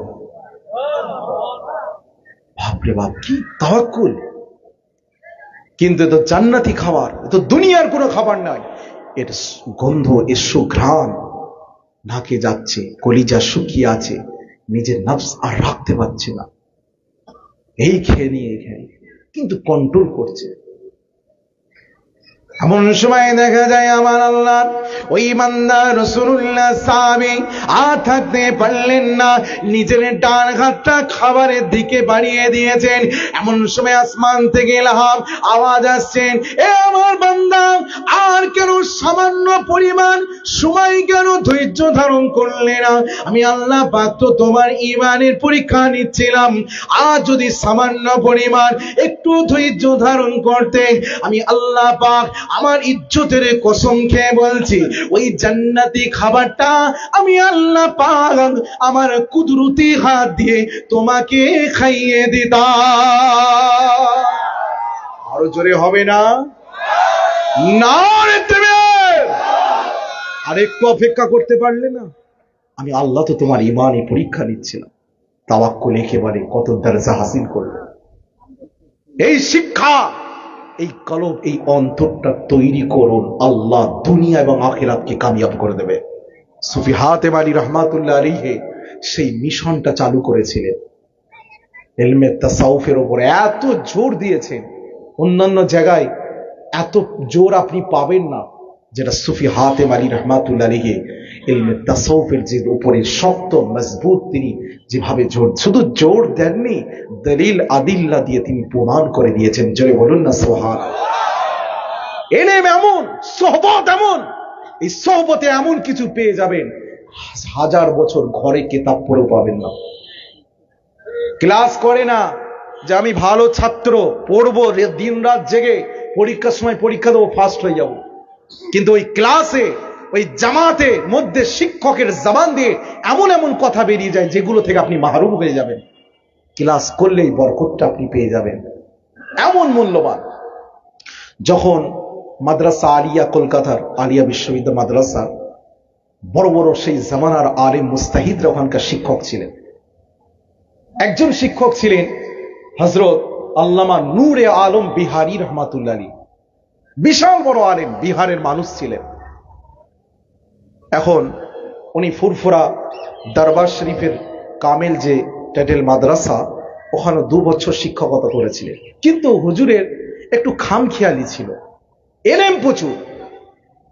বাপরে বাপ, কি তাওয়াক্কুল! কিন্তু এ তো জান্নাতি খাবার, এ তো দুনিয়ার কোনো খাবার নাই। এর গন্ধ, এর সুঘ্রাণ নাকে যাচ্ছে, কলিজা শুকিয়ে আছে, নিজের নফস আর রাখতে পারছে না, এই খেয়ে নিয়ে কিন্তু কন্ট্রোল করছে। এমন সময় দেখা যায় আমার আল্লাহ ওই বান্দা রাসূলুল্লাহ সাহাবী আর থাকতে পারলেন না, নিজের ডান হাতটা খাবারের দিকে বাড়িয়ে দিয়েছেন। এমন সময় আসমান থেকে ইলহাম আওয়াজ আসছেন, এ আমার বান্দা আর কেন সামান্য পরিমাণ সময় কেন ধৈর্য ধারণ করলে না? আমি আল্লাহ পাক তো তোমার ঈমানের পরীক্ষা নিচ্ছিলাম, আর যদি সামান্য পরিমাণ একটু ধৈর্য ধারণ করতে, আমি আল্লাহ পাক আমার ইজ্জতের কসম খেয়ে বলছি, ওই জান্নাতি খাবারটা আমি আল্লাহ পাক আমার কুদরতি হাত দিয়ে তোমাকে খাইয়ে দিতাম। আরো জোরে হবে না? নারে তাকবীর! আর একটু অপেক্ষা করতে পারলে না? আমি আল্লাহ তো তোমার ঈমানের পরীক্ষা নিচ্ছিলাম। তাওয়াক্কুল একেবারে কত দরজা হাসিল করবে। এই শিক্ষা, এই কলব, এই অন্তরটা তৈরি করুন, আল্লাহ দুনিয়া এবং আখিরাতকে কামিয়াব করে দেবে। সুফি হাতেম আলী রহমাতুল্লাহ আলাইহি সেই মিশনটা চালু করেছিলেন। ইলমে তাসাউফের উপরে এত জোর দিয়েছেন, অন্যান্য জায়গায় এত জোর আপনি পাবেন না যেটা সুফি হাতেম আলী রহমাতুল্লাহ আলাইহি ইলমে তাসাউফের যে উপরে শক্ত মজবুত তিনি যেভাবে জোর, শুধু জোর দেননি, দলিল আদিল্লা দিয়ে তিনি প্রমাণ করে দিয়েছেন। জোরে বলুন না সুবহানাল্লাহ। ইলম এমন, সোহবত এমন, এই সোহবতে এমন কিছু পেয়ে যাবেন 1000 বছর ঘরে কিতাব পড়েও পাবেন না। ক্লাস করে না যে আমি ভালো ছাত্র, পড়বো দিন রাত জেগে, পরীক্ষার সময় পরীক্ষা দেবো, ফার্স্ট হয়ে যাব, কিন্তু ওই ক্লাসে ওই জামাতে মধ্যে শিক্ষকের জবান দিয়ে এমন এমন কথা বেরিয়ে যায় যেগুলো থেকে আপনি মাহরুম হয়ে যাবেন। ক্লাস করলেই বরকতটা আপনি পেয়ে যাবেন, এমন মূল্যবান। যখন মাদ্রাসা আলিয়া, কলকাতার আলিয়া বিশ্ববিদ্যালয় মাদ্রাসা, বড় বড় সেই জামানার আলেম মুস্তাহিদরা ওখানকার শিক্ষক ছিলেন। একজন শিক্ষক ছিলেন হযরত আল্লামা নূরে আলম বিহারী রহমাতুল্লাহ আলাইহি, বিশাল বড় আলেম, বিহারের মানুষ ছিলেন। এখন উনি ফুরফুরা দরবার শরীফের কামেল যে টাইটেল মাদ্রাসা, ওখানে 2 বছর শিক্ষকতা করেছিলেন। কিন্তু হুজুরের একটু খামখেয়ালি ছিল, এলেম প্রচুর।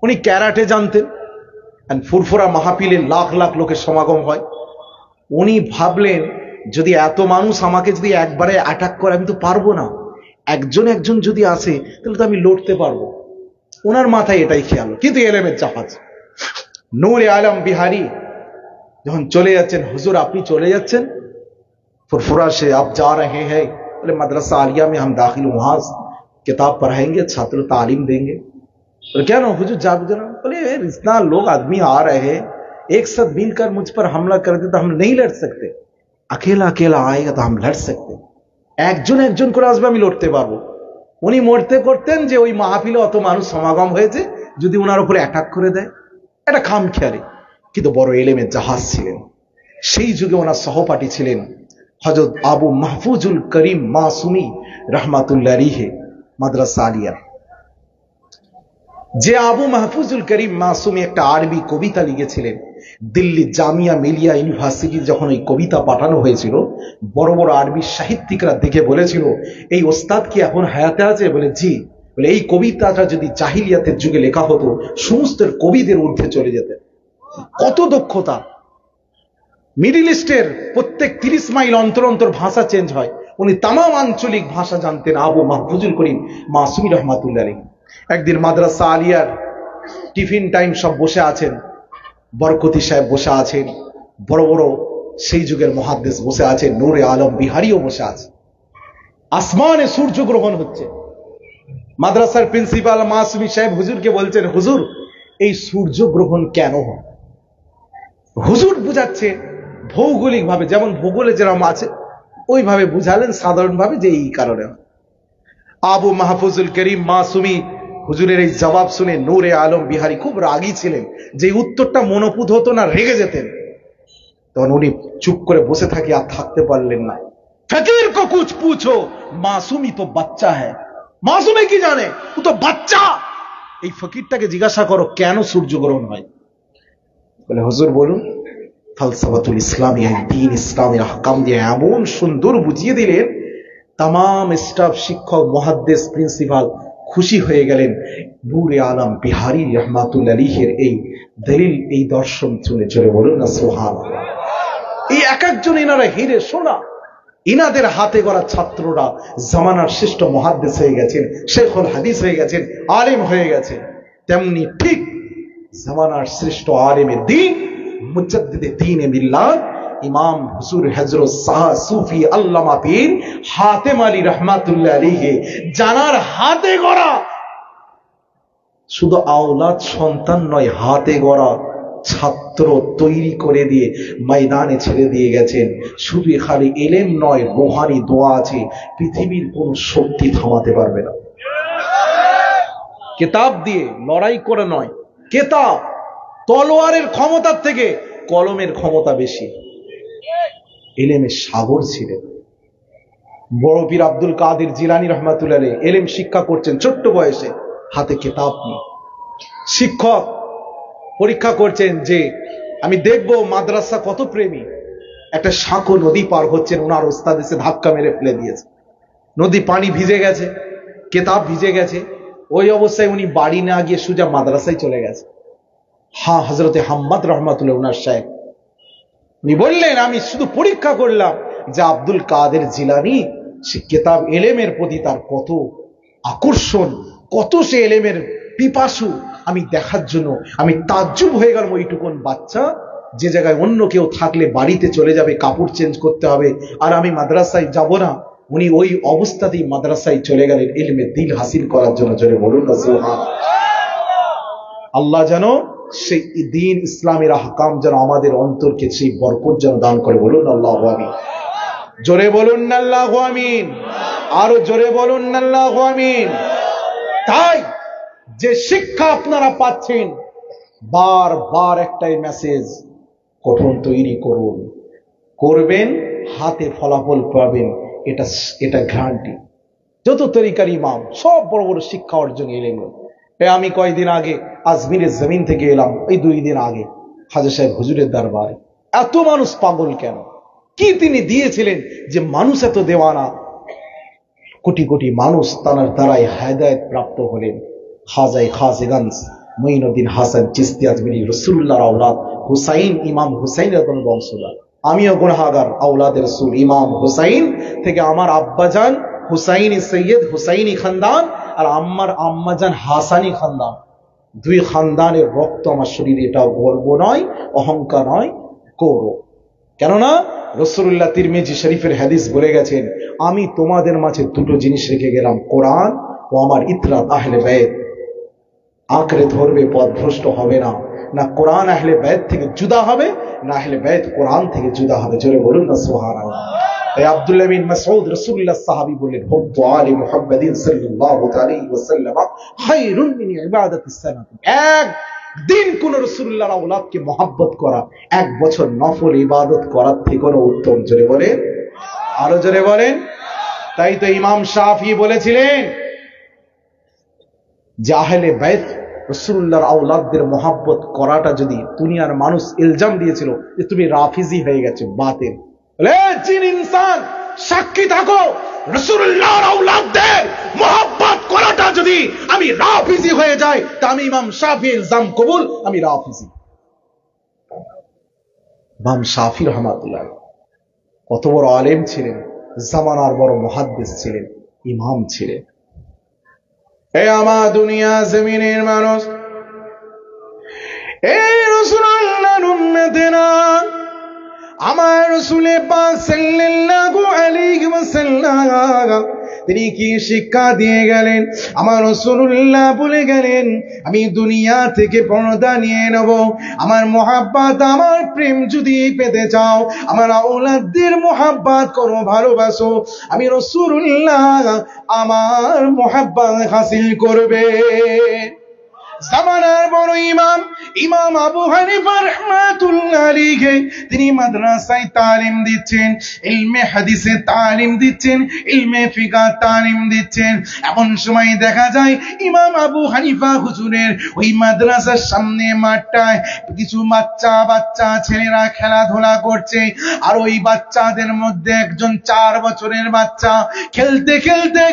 উনি ক্যারাটে জানতেন, ফুরফুরা মাহফিলে লাখ লাখ লোকের সমাগম হয়। উনি ভাবলেন যদি এত মানুষ আমাকে যদি একবারে অ্যাটাক করে আমি তো পারবো না, একজন একজন যদি আসে তাহলে তো আমি লড়তে পারবো। ওনার মাথায় এটাই খেয়াল। কিন্তু এলেমের জাহাজ নূরে আলম বিহারি যখন চলে যাচ্ছেন, হুজুর আপনি চলে যাচ্ছেন फुरफुरा से, आप जा रहे हैं? बोले मदरसा आलिया में हम दाखिल, वहां किताब पढ़ाएंगे, छात्र तालीम देंगे। बोले क्या ना हुजूर जा जना। बोले इतना लोग आदमी आ रहे हैं, एक साथ मिलकर मुझ पर हमला कर दे तो हम नहीं लड़ सकते, अकेला अकेला आएगा तो हम लड़ सकते, একজন একজন করে আসবে আমি লড়তে পারবো। উনি মরতে করতেন যে ওই মাহফিলে অত মানুষ সমাগম হয়েছে, যদি ওনার উপরে অ্যাটাক করে দেয়, এটা খামখেয়ালি। কিন্তু বড় এলেমের জাহাজ ছিলেন। সেই যুগে ওনার সহপাঠী ছিলেন হযরত আবু মাহফুজুল করিম মাসুমি রহমাতুল্লাহ আলাইহি মাদ্রাসা আলিয়া। যে আবু মাহফুজুল করিম মাসুমি একটা আরবি কবিতা লিখেছিলেন, দিল্লি জামিয়া মিলিয়া ইউনিভার্সিটি যখন ওই কবিতা পাঠানো হয়েছিল, বড় বড় আরবি সাহিত্যিকরা দেখে বলেছিল এই ওস্তাদ কি এখন হায়াতে আছে? বলে জি। বলে এই কবিতাটা যদি জাহিলিয়াতের যুগে লেখা হতো সমস্ত কবিদের ঊর্ধ্বে চলে যেতেন। কত দক্ষতা! মিডিল ইস্টের প্রত্যেক 30 মাইল অন্তর অন্তর ভাষা চেঞ্জ হয়, উনি তামাম আঞ্চলিক ভাষা জানতেন। আবু মাহফুজুল করিম মাসুমি রহমাতুল্লাহ আলাইহি একদিন মাদ্রাসা আলিয়ার টিফিন টাইম, সব বসে আছেন, বরকতি সাহেব বসে আছেন, বড় বড় সেই যুগের মুহাদ্দিস বসে আছেন, নূরে আলম বিহারিও বসে আছে। আসমানে সূর্য গ্রহণ হচ্ছে। মাদ্রাসার প্রিন্সিপাল মাসুমি সাহেব হুজুরকে বলছেন, হুজুর এই সূর্য গ্রহণ কেন হয়? হুজুর বুঝাচ্ছে ভৌগোলিক ভাবে, যেমন ভূগোলে যেরকম আছে ওইভাবে বুঝালেন সাধারণভাবে যে এই কারণে। আবু মাহফুজুল করিম মাসুমি হুজুরের এই জবাব শুনে নূরে আলম বিহারি খুব রাগী ছিলেন, যে উত্তরটা মনোপুত হতো না, রেগে যেতেন। তখন উনি চুপ করে বসে থাকে, আর থাকতে পারলেন না। ফকির কো কুছ পুছো, মাসুমি তো বাচ্চা হ্যায়। মাসুমে কি জানে, ও তো বাচ্চা। এই ফকিরটাকে জিজ্ঞাসা করো কেন সূর্যগ্রহণ হয়। বলে হুজুর বলুন। ফালসাফাতুল ইসলাম, দ্বীন ইসলামের আহকাম দিয়ে এমন সুন্দর বুঝিয়ে দিলেন, তামাম স্টাফ, শিক্ষক, মুহাদ্দিস, প্রিন্সিপাল খুশি হয়ে গেলেন নূরে আলম বিহারি রহমাতুল্লাহ আলাইহির এই দলিল, এই দর্শন চলে চলে। বলুন না সুবহানাল্লাহ। এই এক একজন এনারা হিরে সোনা, ইনাদের হাতে গড়া ছাত্ররা জামানার শ্রেষ্ঠ মুহাদ্দিস হয়ে গেছেন, শেখুল হাদিস হয়ে গেছেন, আলেম হয়ে গেছেন। তেমনি ঠিক জামানার শ্রেষ্ঠ আলেমে দ্বীন, মুজাদ্দিদে দ্বীনে মিল্লাত ইমাম হুজুর হযরত শাহ সুফি আল্লামা পীর হাতেম আলী রহমাতুল্লাহ আলাইহি জানার হাতে গড়া, শুধু আওলাদ সন্তান নয়, হাতে গড়া ছাত্র তৈরি করে দিয়ে ময়দানে ছেড়ে দিয়ে গেছেন। শুধু খালি ইলম নয়, রূহানি দোয়া আছে, পৃথিবীর কোন শক্তি থামাতে পারবে না। কিতাব দিয়ে লড়াই করে নয়, কিতাব তলোয়ারের ক্ষমতার থেকে কলমের ক্ষমতা বেশি। ইলমের সাগর ছিলেন। বড় পীর আব্দুল কাদের জিলানী রহমাতুল্লাহ আলাইহি ইলম শিক্ষা করছেন ছোট্ট বয়সে, হাতে কিতাব নিয়ে। শিক্ষক পরীক্ষা করছেন যে আমি দেখব মাদ্রাসা কত প্রেমী। একটা সাঁকো নদী পার হচ্ছেন, ওনার ওস্তাদ এসে ধাক্কা মেরে ফেলে দিয়েছে, নদী পানি ভিজে গেছে, কেতাব ভিজে গেছে। ওই অবস্থায় উনি বাড়ি না গিয়ে সোজা মাদ্রাসায় চলে গেছে। হযরতে হাম্মাদ রহমাতুল্লাহ ওনার সাহেব উনি বললেন, আমি শুধু পরীক্ষা করলাম যে আব্দুল কাদের জিলানী সে কেতাব এলেমের প্রতি তার কত আকর্ষণ, কত সে এলেমের পিপাসু, আমি দেখার জন্য আমি তাজ্জুব হয়ে গেলাম। ওইটুকুন বাচ্চা যে জায়গায় অন্য কেউ থাকলে বাড়িতে চলে যাবে, কাপড় চেঞ্জ করতে হবে, আর আমি মাদ্রাসায় যাব না, উনি ওই অবস্থাতেই মাদ্রাসায় চলে গেলেন ইলমে দিল হাসিল করার জন্য। জোরে বলুন না সুবহানাল্লাহ। আল্লাহ যেন সেই দ্বীন ইসলামের আহকাম যেন আমাদের অন্তরকে সেই বরকত যেন দান করে। বলুন আল্লাহু আমিন। জোরে বলুন না আল্লাহু আমিন। আরো জোরে বলুন না আল্লাহু আমিন। তাই যে শিক্ষা আপনারা পাচ্ছেন, বারবার একটাই মেসেজ, গঠন তৈরি করুন, করবেন, হাতে ফলাফল পাবেন, এটা গ্যারান্টি। যত তরিকার ইমাম সব বড় বড় শিক্ষা অর্জন এলেন। আমি কয়েকদিন আগে আজমিরের জমিন থেকে এলাম, এই 2 দিন আগে হাজী সাহেব হুজুরের দরবারে। এত মানুষ পাগল কেন? কি তিনি দিয়েছিলেন যে মানুষ এত দেওয়ানা? কোটি কোটি মানুষ তার দ্বারাই হেদায়েত প্রাপ্ত হলেন। খাজাই খাজেগঞ্জ মঈনুদ্দিন হাসান চিশতি আজমিরি, রাসূলুল্লাহর আওলাদ হুসাইন, ইমাম হুসাইনের বংশধর। আমিও গুনাহগার, আওলাদে রাসূল ইমাম হুসাইন থেকে আমার আব্বাজান হুসাইনি সৈয়দ হুসাইনি খানদান আর আমার আম্মাজান হাসানি খানদান, 2 খানদানের রক্ত আমার শরীরে। এটাও গর্ব নয়, অহংকার নয়, গৌরব। কেননা রাসূলুল্লাহ তিরমিজি শরীফের হাদিস বলে গেছেন, আমি তোমাদের মাঝে 2টো জিনিস রেখে গেলাম, কোরআন ও আমার ইতরাত আহলে বাইত। আঁকড়ে ধরবে, পথভ্রষ্ট হবে না। না কোরআন আহলে বাইত থেকে জুদা হবে, না আহলে বাইত কোরআন থেকে জুদা হবে। জোরে বলুন না সুবহানাল্লাহ। এই আব্দুল্লাহ বিন মাসউদ রাসূলুল্লাহ সাহাবী বলেন, হুব্বু আলি মুহাম্মাদিন সাল্লাল্লাহু আলাইহি ওয়াসাল্লাম খায়রুন মিন ইবাদাতিস সানাত। একদিন কোন রাসূলুল্লাহর আওলাদকে মহব্বত করা 1 বছর নফল ইবাদত করার থেকে কোনো উত্তম। জোরে বলেন, আরো জোরে বলেন। তাই তো ইমাম শাফি বলেছিলেন যে আহলে বাইত রাসূলুল্লাহর আওলাদদের মহব্বত করাটা যদি দুনিয়ার মানুষ ইলজাম দিয়েছিল যে তুমি রাফিজি হয়ে গেছে, বাতিল। বলে জিন ইনসান সাক্ষী থাকো, রাসূলুল্লাহর আওলাদদের মহব্বত করাটা যদি আমি রাফিজি হয়ে যাই, তা আমি ইমাম শাফি ইলজাম কবুল, আমি রাফিজি। ইমাম শাফি রহমাতুল্লাহ কত বড় আলেম ছিলেন, জামানার বড় মুহাদ্দিস ছিলেন, ইমাম ছিলেন। এ আমার দুনিয়া জমিনের মানুষ, এই রাসূলুল্লাহর উম্মতেরা, আমার রাসূল পাক সাল্লাল্লাহু আলাইহি ওয়াসাল্লাম তিনি কি শিক্ষা দিয়ে গেলেন? আমার রাসূলুল্লাহ বলে গেলেন, আমি দুনিয়া থেকে পর্দা নিয়ে নেব, আমার মহাব্বত, আমার প্রেম যদি পেতে চাও, আমার আওলাদদের মহাব্বত করো, ভালোবাসো, আমি রাসূলুল্লাহ আমার মহাব্বত হাসিল করবে। জামানার বড় ইমাম, ইমাম আবু হানিফা রাহমাতুল্লাহ আলাইহি, তিনি মাদ্রাসায় তালিম দিচ্ছেন, ইলমে হাদিসে তালিম দিচ্ছেন, ইলমে ফিকহ তালিম দিচ্ছেন। এমন সময় দেখা যায় ইমাম আবু হানিফা হুজুরের ওই মাদ্রাসার সামনে মাঠটায় কিছু বাচ্চা ছেলেরা খেলাধুলা করছে। আর ওই বাচ্চাদের মধ্যে একজন 4 বছরের বাচ্চা খেলতে খেলতে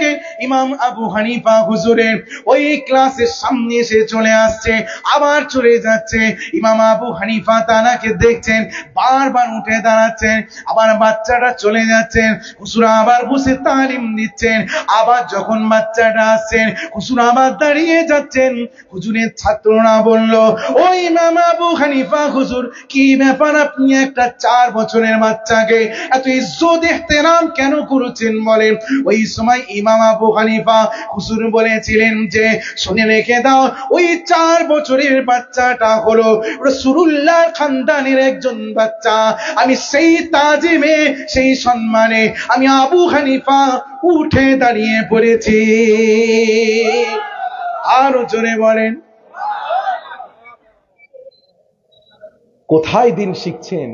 ইমাম আবু হানিফা হুজুরের ওই ক্লাসের সামনে এসে চলে আসছে, আবার চলে যাচ্ছে। ইমাম আবু হানিফা তানাকে দেখছেন, বারবার উঠে দাঁড়াচ্ছেন, আবার বাচ্চাটা চলে যাচ্ছেন, হুজুর আবার বসে তালিম দিচ্ছেন। আবার যখন বাচ্চাটা আসছেন, হুজুর আবার দাঁড়িয়ে যাচ্ছেন। হুজুরের ছাত্ররা বলল, ও ইমাম আবু হানিফা হুজুর, কি ব্যাপার, আপনি একটা 4 বছরের বাচ্চাকে এত ইজ্জত ইহতেরাম কেন করেছেন বলেন? ওই সময় ইমাম আবু হানিফা হুজুর বলেছিলেন যে, শুনে রেখে দাও, ওই 4 বছরের বাচ্চাটা হলো রাসূলুল্লাহর খানদানের একজন বাচ্চা। আমি সেই তাজিমে, সেই সম্মানে আমি আবু হানিফা উঠে দাঁড়িয়ে পড়েছি। আরো জোরে বলেন। কোথায় দিন শিখছেন?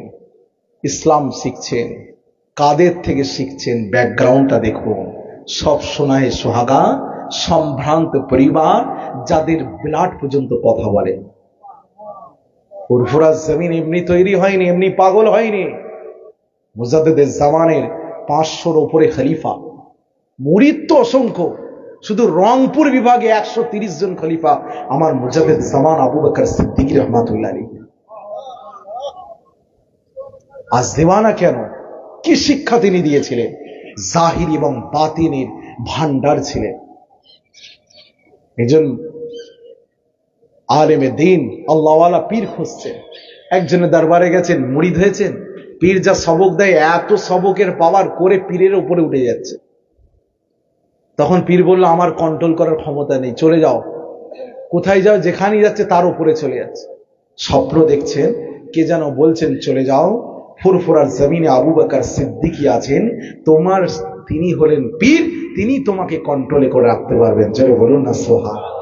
ইসলাম শিখছেন, কাদের থেকে শিখছেন? ব্যাকগ্রাউন্ডটা দেখুন। সব সোনায় সোহাগা, সম্ভ্রান্ত পরিবার, যাদের ব্লাড পর্যন্ত কথা বলে। ফুরফুরা জমিন এমনি তৈরি হয়নি, এমনি পাগল হয়নি। মুজাদ্দিদে জামানের 500-র উপরে খলিফা, মুরিদ তো অসংখ্য, শুধু রংপুর বিভাগে 130 জন খলিফা আমার মুজাদ্দিদ জামান আবু বকর সিদ্দিক রহমাতুল্লাহ আলাইহি। আজ দেওয়ানা কেন? কি শিক্ষা তিনি দিয়েছিলেন? জাহির এবং বাতিনের ভান্ডার ছিলেন। একজন আলেমে দিন আল্লাহওয়ালা পীর খুঁজছেন, একজনের দরবারে গেছেন, মুরিদ হয়েছেন। পীর যা সবক দেয়, এত সবকের পাওয়ার করে পীরের উপরে উঠে যাচ্ছে। তখন পীর বলল, আমার কন্ট্রোল করার ক্ষমতা নেই, চলে যাও। কোথায় যাও? যেখানেই যাচ্ছে তার উপরে চলে যাচ্ছে। স্বপ্ন দেখছেন, কে যেন বলছেন, চলে যাও, ফুরফুরার জমিনে আবু বকর সিদ্দিকী আছেন, তোমার তিনি হলেন পীর, তিনি তোমাকে কন্ট্রোলে করে রাখতে পারবেন। চলে বলুন না সুবহানাল্লাহ।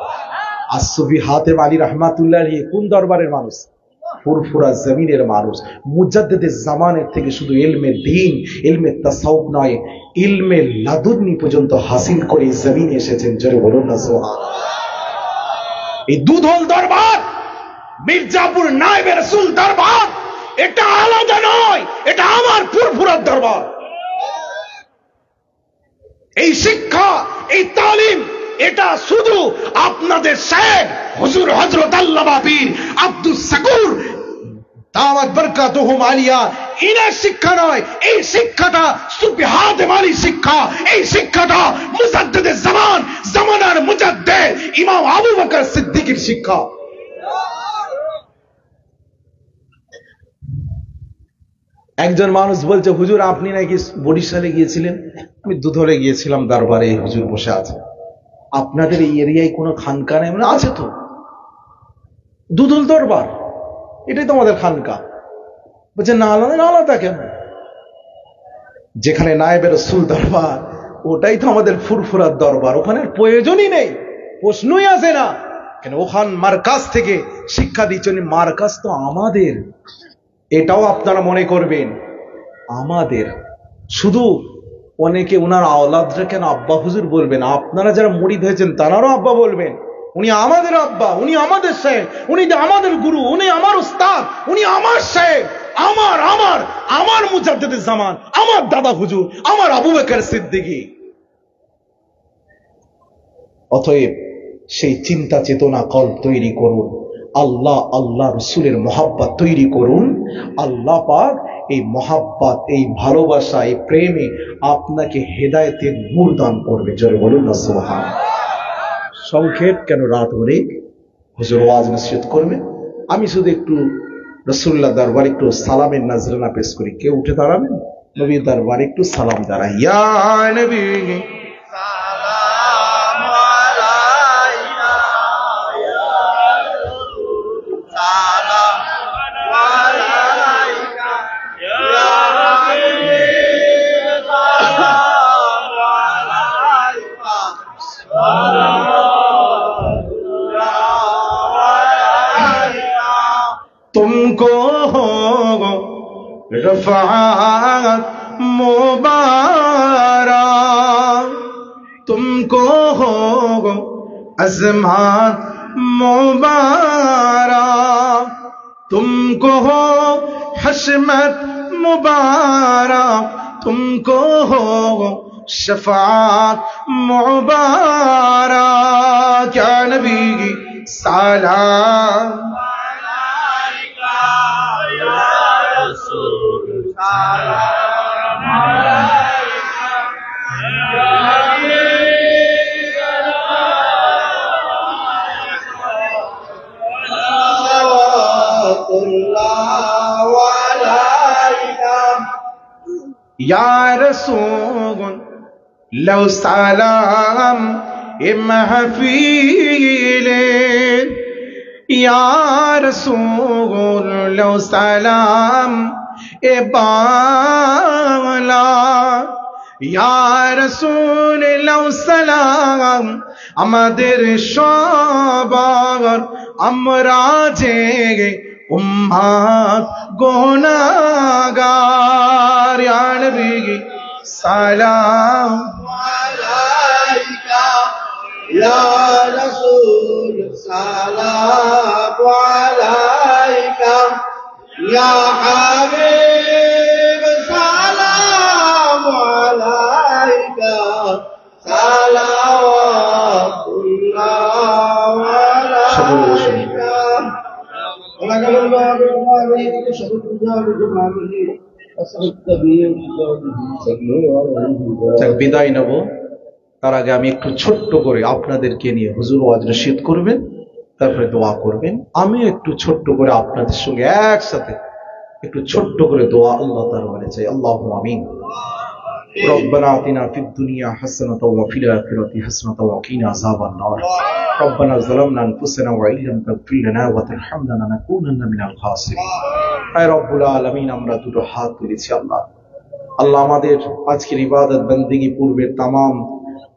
আসুফি হাতেম আলী রহমাতুল্লাহ আলাইহি কোন দরবারের মানুষ? ফুরফুরা জমিনের মানুষ। মুজাদ্দিদে জামানের থেকে শুধু ইলমে দ্বীন, ইলমে তাসাউফ নয়, ইলমে লাদুন্নি পর্যন্ত হাসিল করে জমিনে এসেছেন। জোরে বলুন না সুবহানাল্লাহ। এই দুধল দরবার, মির্জাপুর নায়েবে রাসূল দরবার, এটা আলাদা নয়, এটা আমার ফুরফুরার দরবার। এই শিক্ষা, এই তালিম, এটা শুধু আপনাদের শেখ হুজুর হযরত আল্লামা পীর আব্দুস শাকুর দামাত বরকাতুহুম আলিয়া ইনার শিক্ষা নয়। এই শিক্ষাটা সুফি হাতেম আলী শিক্ষা, এই শিক্ষাটা মুজাদ্দিদে জামান, জামানার মুজাদ্দিদ ইমাম আবু বকর সিদ্দিকীর শিক্ষা। একজন মানুষ বলছে, হুজুর আপনি নাকি বরিশালে গিয়েছিলেন? আমি দুধলে গিয়েছিলাম, দরবারে হুজুর বসে আছে। আপনাদের এই এরিয়ায় কোনো খানকা নেই? মানে আছে তো, দুধল দরবার, এটাই তো আমাদের খানকা। বলছে না আলাদা, না আলাদা কেন? যেখানে নায়েবে রাসূল দরবার, ওটাই তো আমাদের ফুরফুরার দরবার, ওখানে প্রয়োজনই নেই, প্রশ্নই আসে না। কেন? ওখান মার্কাজ থেকে শিক্ষা দিচ্ছেন, মার্কাজ তো আমাদের। এটাও আপনারা মনে করবেন আমাদের। শুধু অনেকে ওনার আওলাদরা কেন আব্বা হুজুর বলবেন, আপনারা যারা মুরিদ হয়েছেন তারাও আব্বা বলবেন। উনি আমাদের আব্বা, উনি আমাদের শেখ, উনি আমাদের গুরু, উনি আমার উস্তাদ, উনি আমার শেখ, আমার আমার আমার মুজাদ্দিদে জামান, আমার দাদা হুজুর, আমার আবু বকর সিদ্দিকী। অতএব সেই চিন্তা চেতনা কল তৈরি করুন, আল্লাহ আল্লাহ রসুলের মহাব্বত তৈরি করুন। আল্লাহ পাক এই মহাব্বত, এই ভালোবাসা, এই প্রেমে আপনাকে হেদায়েতের নূর দান করবে। জোরে বলুন না সুবহানাল্লাহ। সংক্ষেপ, কেন রাত অনেক, হুজুর ওয়াজ নসিহত করবে। আমি শুধু একটু রাসূলুল্লাহ দরবারে একটু সালামের নজরানা পেশ করি। কেউ উঠে দাঁড়াবেন, নবীর দরবারে একটু সালাম জানাই। ইয়া নবী तुमको रफ़ाअत मुबारक, तुमको अज़मत मुबारक, तुमको हशमत मुबारक, तुमको शफ़ाअत मुबारक। या नबी सलाम या रसूल लौ सलाम ए महफिले, या रसूल लौ सलाम ए बाला, या रसूल लौ सलाम আমাদের সবার, আমরা যে উম্মাত গুনাহগার। ইয়া নবী সালাম আলাইকা, ইয়া রাসূল সালাম আলাইকা, ইয়া হাবিব সালাম সকলে বসুন। বিদায় নেব, তার আগে আমি একটু ছোট্ট করে আপনাদেরকে নিয়ে হুজুর ওয়াজ নসিহত করবেন, তারপরে দোয়া করবেন। আমি একটু ছোট্ট করে আপনাদের সঙ্গে একসাথে একটু ছোট্ট করে দোয়া আল্লাহ দরবারে চাই। আল্লাহুম্মা আমিন। ربنا آتنا في الدنيا حسنة وفي الآخرة حسنة وقنا عذاب النار ربنا ظلمنا أنفسنا وإن لم تغفر لنا وترحمنا لنكونن من الخاسرين। হে রব্বুল আলামিন, আমরা দুটো হাত তুলেছি আল্লাহ। আল্লাহ, আমাদের আজকের ইবাদত বন্দেগী পূর্বের तमाम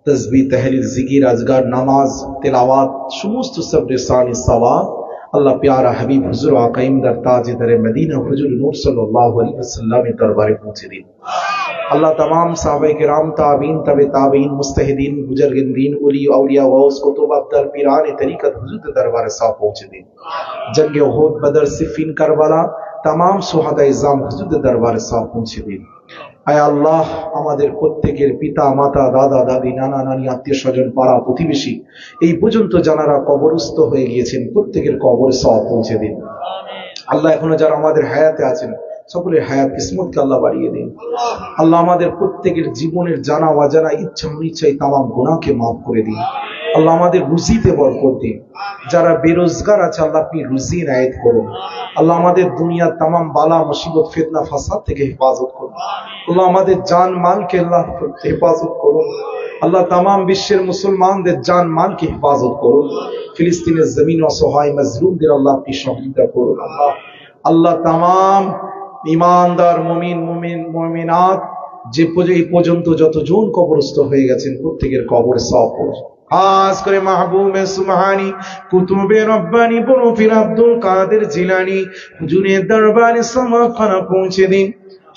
তসবিহ, তাহলিল, জিকির, আজগার, নামাজ, তেলাওয়াত, সমস্ত সবরে সানি সওয়াব আল্লাহ প্যারা হাবিব হুজুর আকা ইমদার তাজদারে মদিনা হুজুর নূর সাল্লাল্লাহু আলাইহি ওয়াসাল্লামের দরবারে পৌঁছে দিন। আল্লাহ तमाम সাহাবায়ে কেরাম, তাবিঈন, তবে তাবিঈন, মুস্তাহিদিন, বুজুর্গিন, ওলি, আউলিয়া, গাউস, কুতুব, আবদাল, পীরানে তরিকত হুজুরের দরবারে সব পৌঁছে দিন। জঙ্গে উহুদ, বদর, সিফিন, কারবালা तमाम সুহাদায়ে ইজাম হুজুরের দরবারে সব পৌঁছে দিন। আয় আল্লাহ, আমাদের প্রত্যেকের পিতা, মাতা, দাদা, দাদি, নানা, নানি, আত্মীয় স্বজন, পাড়া প্রতিবেশী এই পর্যন্ত যারা কবরস্থ হয়ে গিয়েছেন প্রত্যেকের কবরে সওয়াব পৌঁছে দিন। আল্লাহ, এখনো যারা আমাদের হায়াতে আছেন সকলের হায়াত কিসমতকে আল্লাহ বাড়িয়ে দিন। আল্লাহ, আমাদের প্রত্যেকের জীবনের জানা অজানা ইচ্ছা অনিচ্ছায় তামাম গুনাহকে মাফ করে দিন। আল্লাহ, আমাদের রুজিতে বরকত দিন। যারা বেরোজগার আছে আল্লাহ আপনি রুজি ইনায়েত করুন। আল্লাহ, আমাদের দুনিয়ার তামাম বালা মুসিবত, ফিতনা, ফাসাদ থেকে হেফাজত করুন। আল্লাহ, আমাদের জান মালকে আল্লাহ হেফাজত করুন। আল্লাহ, তামাম বিশ্বের মুসলমানদের জান মালকে হেফাজত করুন। ফিলিস্তিনের জমিন অসহায় মজলুমদের আল্লাহ আপনি সহযোগিতা করুন। আল্লাহ, তামাম ইমানদার মুমিন মুমিনাত যে এই পর্যন্ত যতজন কবরস্থ হয়ে গেছেন প্রত্যেকের কবরে সওয়াব পৌঁছে। খাস করে মাহবুবে সুবহানি, কুতুবে রব্বানি, বরফির আব্দুল কাদের জিলানী হুজুরের দরবারে সওয়াবখানা পৌঁছে দিন।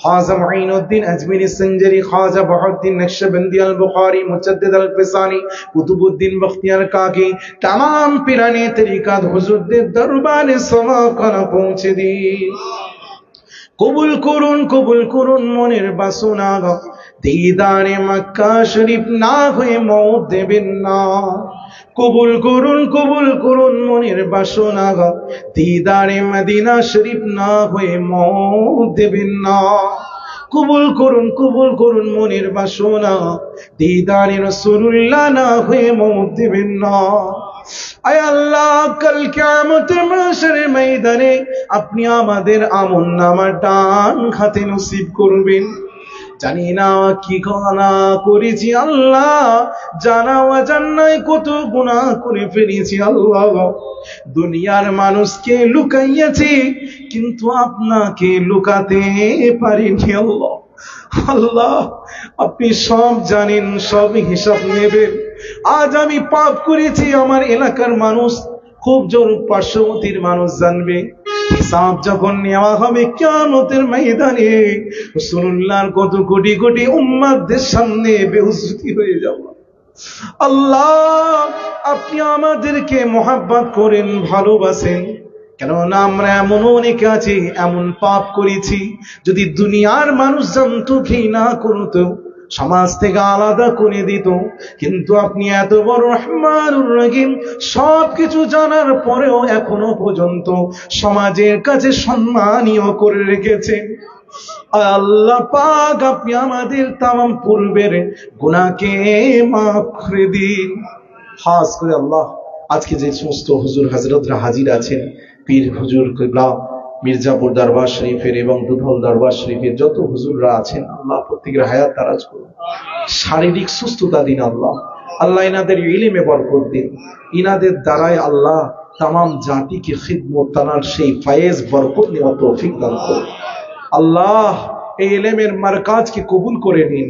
খাজা মুঈনুদ্দিন আজমিরি সঞ্জরি, খাজা বহউদ্দিন নকশবন্দি আল বুখারী, মুজাদ্দিদ আল ফিসানি, কুতুবউদ্দিন বখতিয়ার কাকি तमाम পীরানে তরিকত হুজুরদের দরবারে সওয়াবখানা পৌঁছে দিন। কবুল করুন, কবুল করুন মনের বাসনা, দিদারে মক্কা শরীফ না হয়ে মওত দেবেন না। কবুল করুন, কবুল করুন মনের বাসনা, দিদারে মদিনা শরীফ না হয়ে মওত দেবেন না। কবুল করুন, কবুল করুন মনের বাসনা, দিদারে রাসূলুল্লাহ না হয়ে মওত দেবেন না। আয় আল্লাহ, কাল কিয়ামতের মাশরের ময়দানে আপনি আমাদের আমলনামার ডান হাতে নসিব করবেন। জানি না কি গুনাহ করেছি আল্লাহ, জানা অজানায় কত গুনাহ করে ফেলেছি আল্লাহ। দুনিয়ার মানুষকে লুকাইয়াছি কিন্তু আপনাকে লুকাতে পারিনি আল্লাহ। আল্লাহ, আপনি সব জানেন, সব হিসাব নেবেন। আজ আমি পাপ করেছি, আমার এলাকার মানুষ খুব জোর পার্শ্ববর্তীর মানুষ জানবে। হিসাব যখন নেওয়া হবে কিয়ামতের ময়দানে রাসূলুল্লাহর কত কোটি কোটি উম্মতদের সামনে বেইজ্জতি হয়ে যাব। আল্লাহ, আপনি আমাদেরকে মহব্বত করেন, ভালোবাসেন, কেননা আমরা এমন অনেকে আছি এমন পাপ করেছি যদি দুনিয়ার মানুষ জানতো, ঘৃণা করতো, সমাজ থেকে আলাদা করে দিত। কিন্তু আপনি এত বড় রহমানুর রহিম, সবকিছু জানার পরেও এখনো পর্যন্ত সমাজের কাছে সম্মানীয় করে রেখেছেন। আল্লাহ পাক, আপনি আমাদের তামাম পূর্বের গুনাহকে মাফ করে দিন। খাস করে আল্লাহ, আজকে যে সমস্ত হুজুর হযরতরা হাজির আছেন, পীর হুজুর কিবলা মির্জাপুর দরবার শরীফের এবং দুধল দরবার শরীফের যত হুজুররা আছেন আল্লাহ প্রত্যেকের হায়াত দারাজ করুন, শারীরিক সুস্থতা দিন আল্লাহ। আল্লাহ ইনাদের ইলমে বরকত দিন, ইনাদের দ্বারাই আল্লাহ तमाम জাতিকে খিদমত তানার সেই ফয়েজ বরকত নেওয়ার তৌফিক দান করুন। আল্লাহ, এই ইলমের মারকাজকে কবুল করে নিন।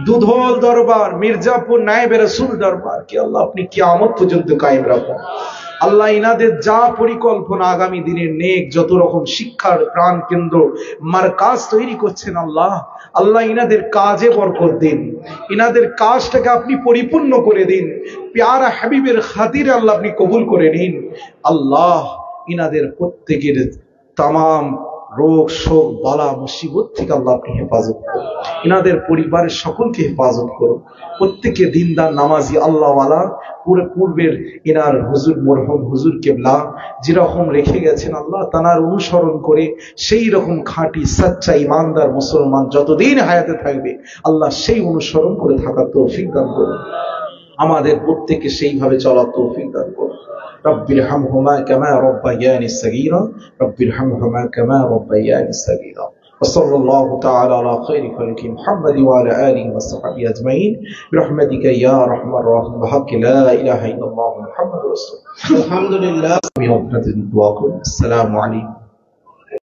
দুধল দরবার, মির্জাপুর নায়েবে রাসূল দরবার কে আল্লাহ আপনি কিয়ামত পর্যন্ত কায়েম রাখুন। আল্লাহ, ইনাদের যা পরিকল্পনা আগামী দিনের নেক যত রকম শিক্ষার প্রাণ কেন্দ্র মারকাজ তৈরি করছেন আল্লাহ, আল্লাহ ইনাদের কাজে বরকত দিন, ইনাদের কাজটাকে আপনি পরিপূর্ণ করে দিন। প্যারা হাবিবের খাতিরে আল্লাহ আপনি কবুল করে নিন। আল্লাহ, ইনাদের প্রত্যেকের तमाम রোগ শোক বালা মুসিবত থেকে আল্লাহ আপনি হেফাজত করুন, ইনাদের পরিবারের সকলকে হেফাজত করুন। প্রত্যেকে দিনদার নামাজি আল্লাহওয়ালা পূর্বের এনার হুজুর মরহুম হুজুর কেবলা যেরকম রেখে গেছেন আল্লাহ তানার অনুসরণ করে সেই রকম খাঁটি সাচ্চা ইমানদার মুসলমান যতদিন হায়াতে থাকবে আল্লাহ সেই অনুসরণ করে থাকার তৌফিক দান করুন, আমাদের প্রত্যেককে সেইভাবে চলার তৌফিক দান করুন। রব্বির হামহুমা কামা রব্বায়ানি সগীরা, রব্বির হামহুমা কামা রব্বায়ানি সগীরা। وصلى الله تعالى على خير خلق محمد وعلى آله وصحبه أجمعين برحمتك يا أرحم الراحمين بحق لا إله إلا الله محمد رسول الله. الحمد لله. السلام عليكم.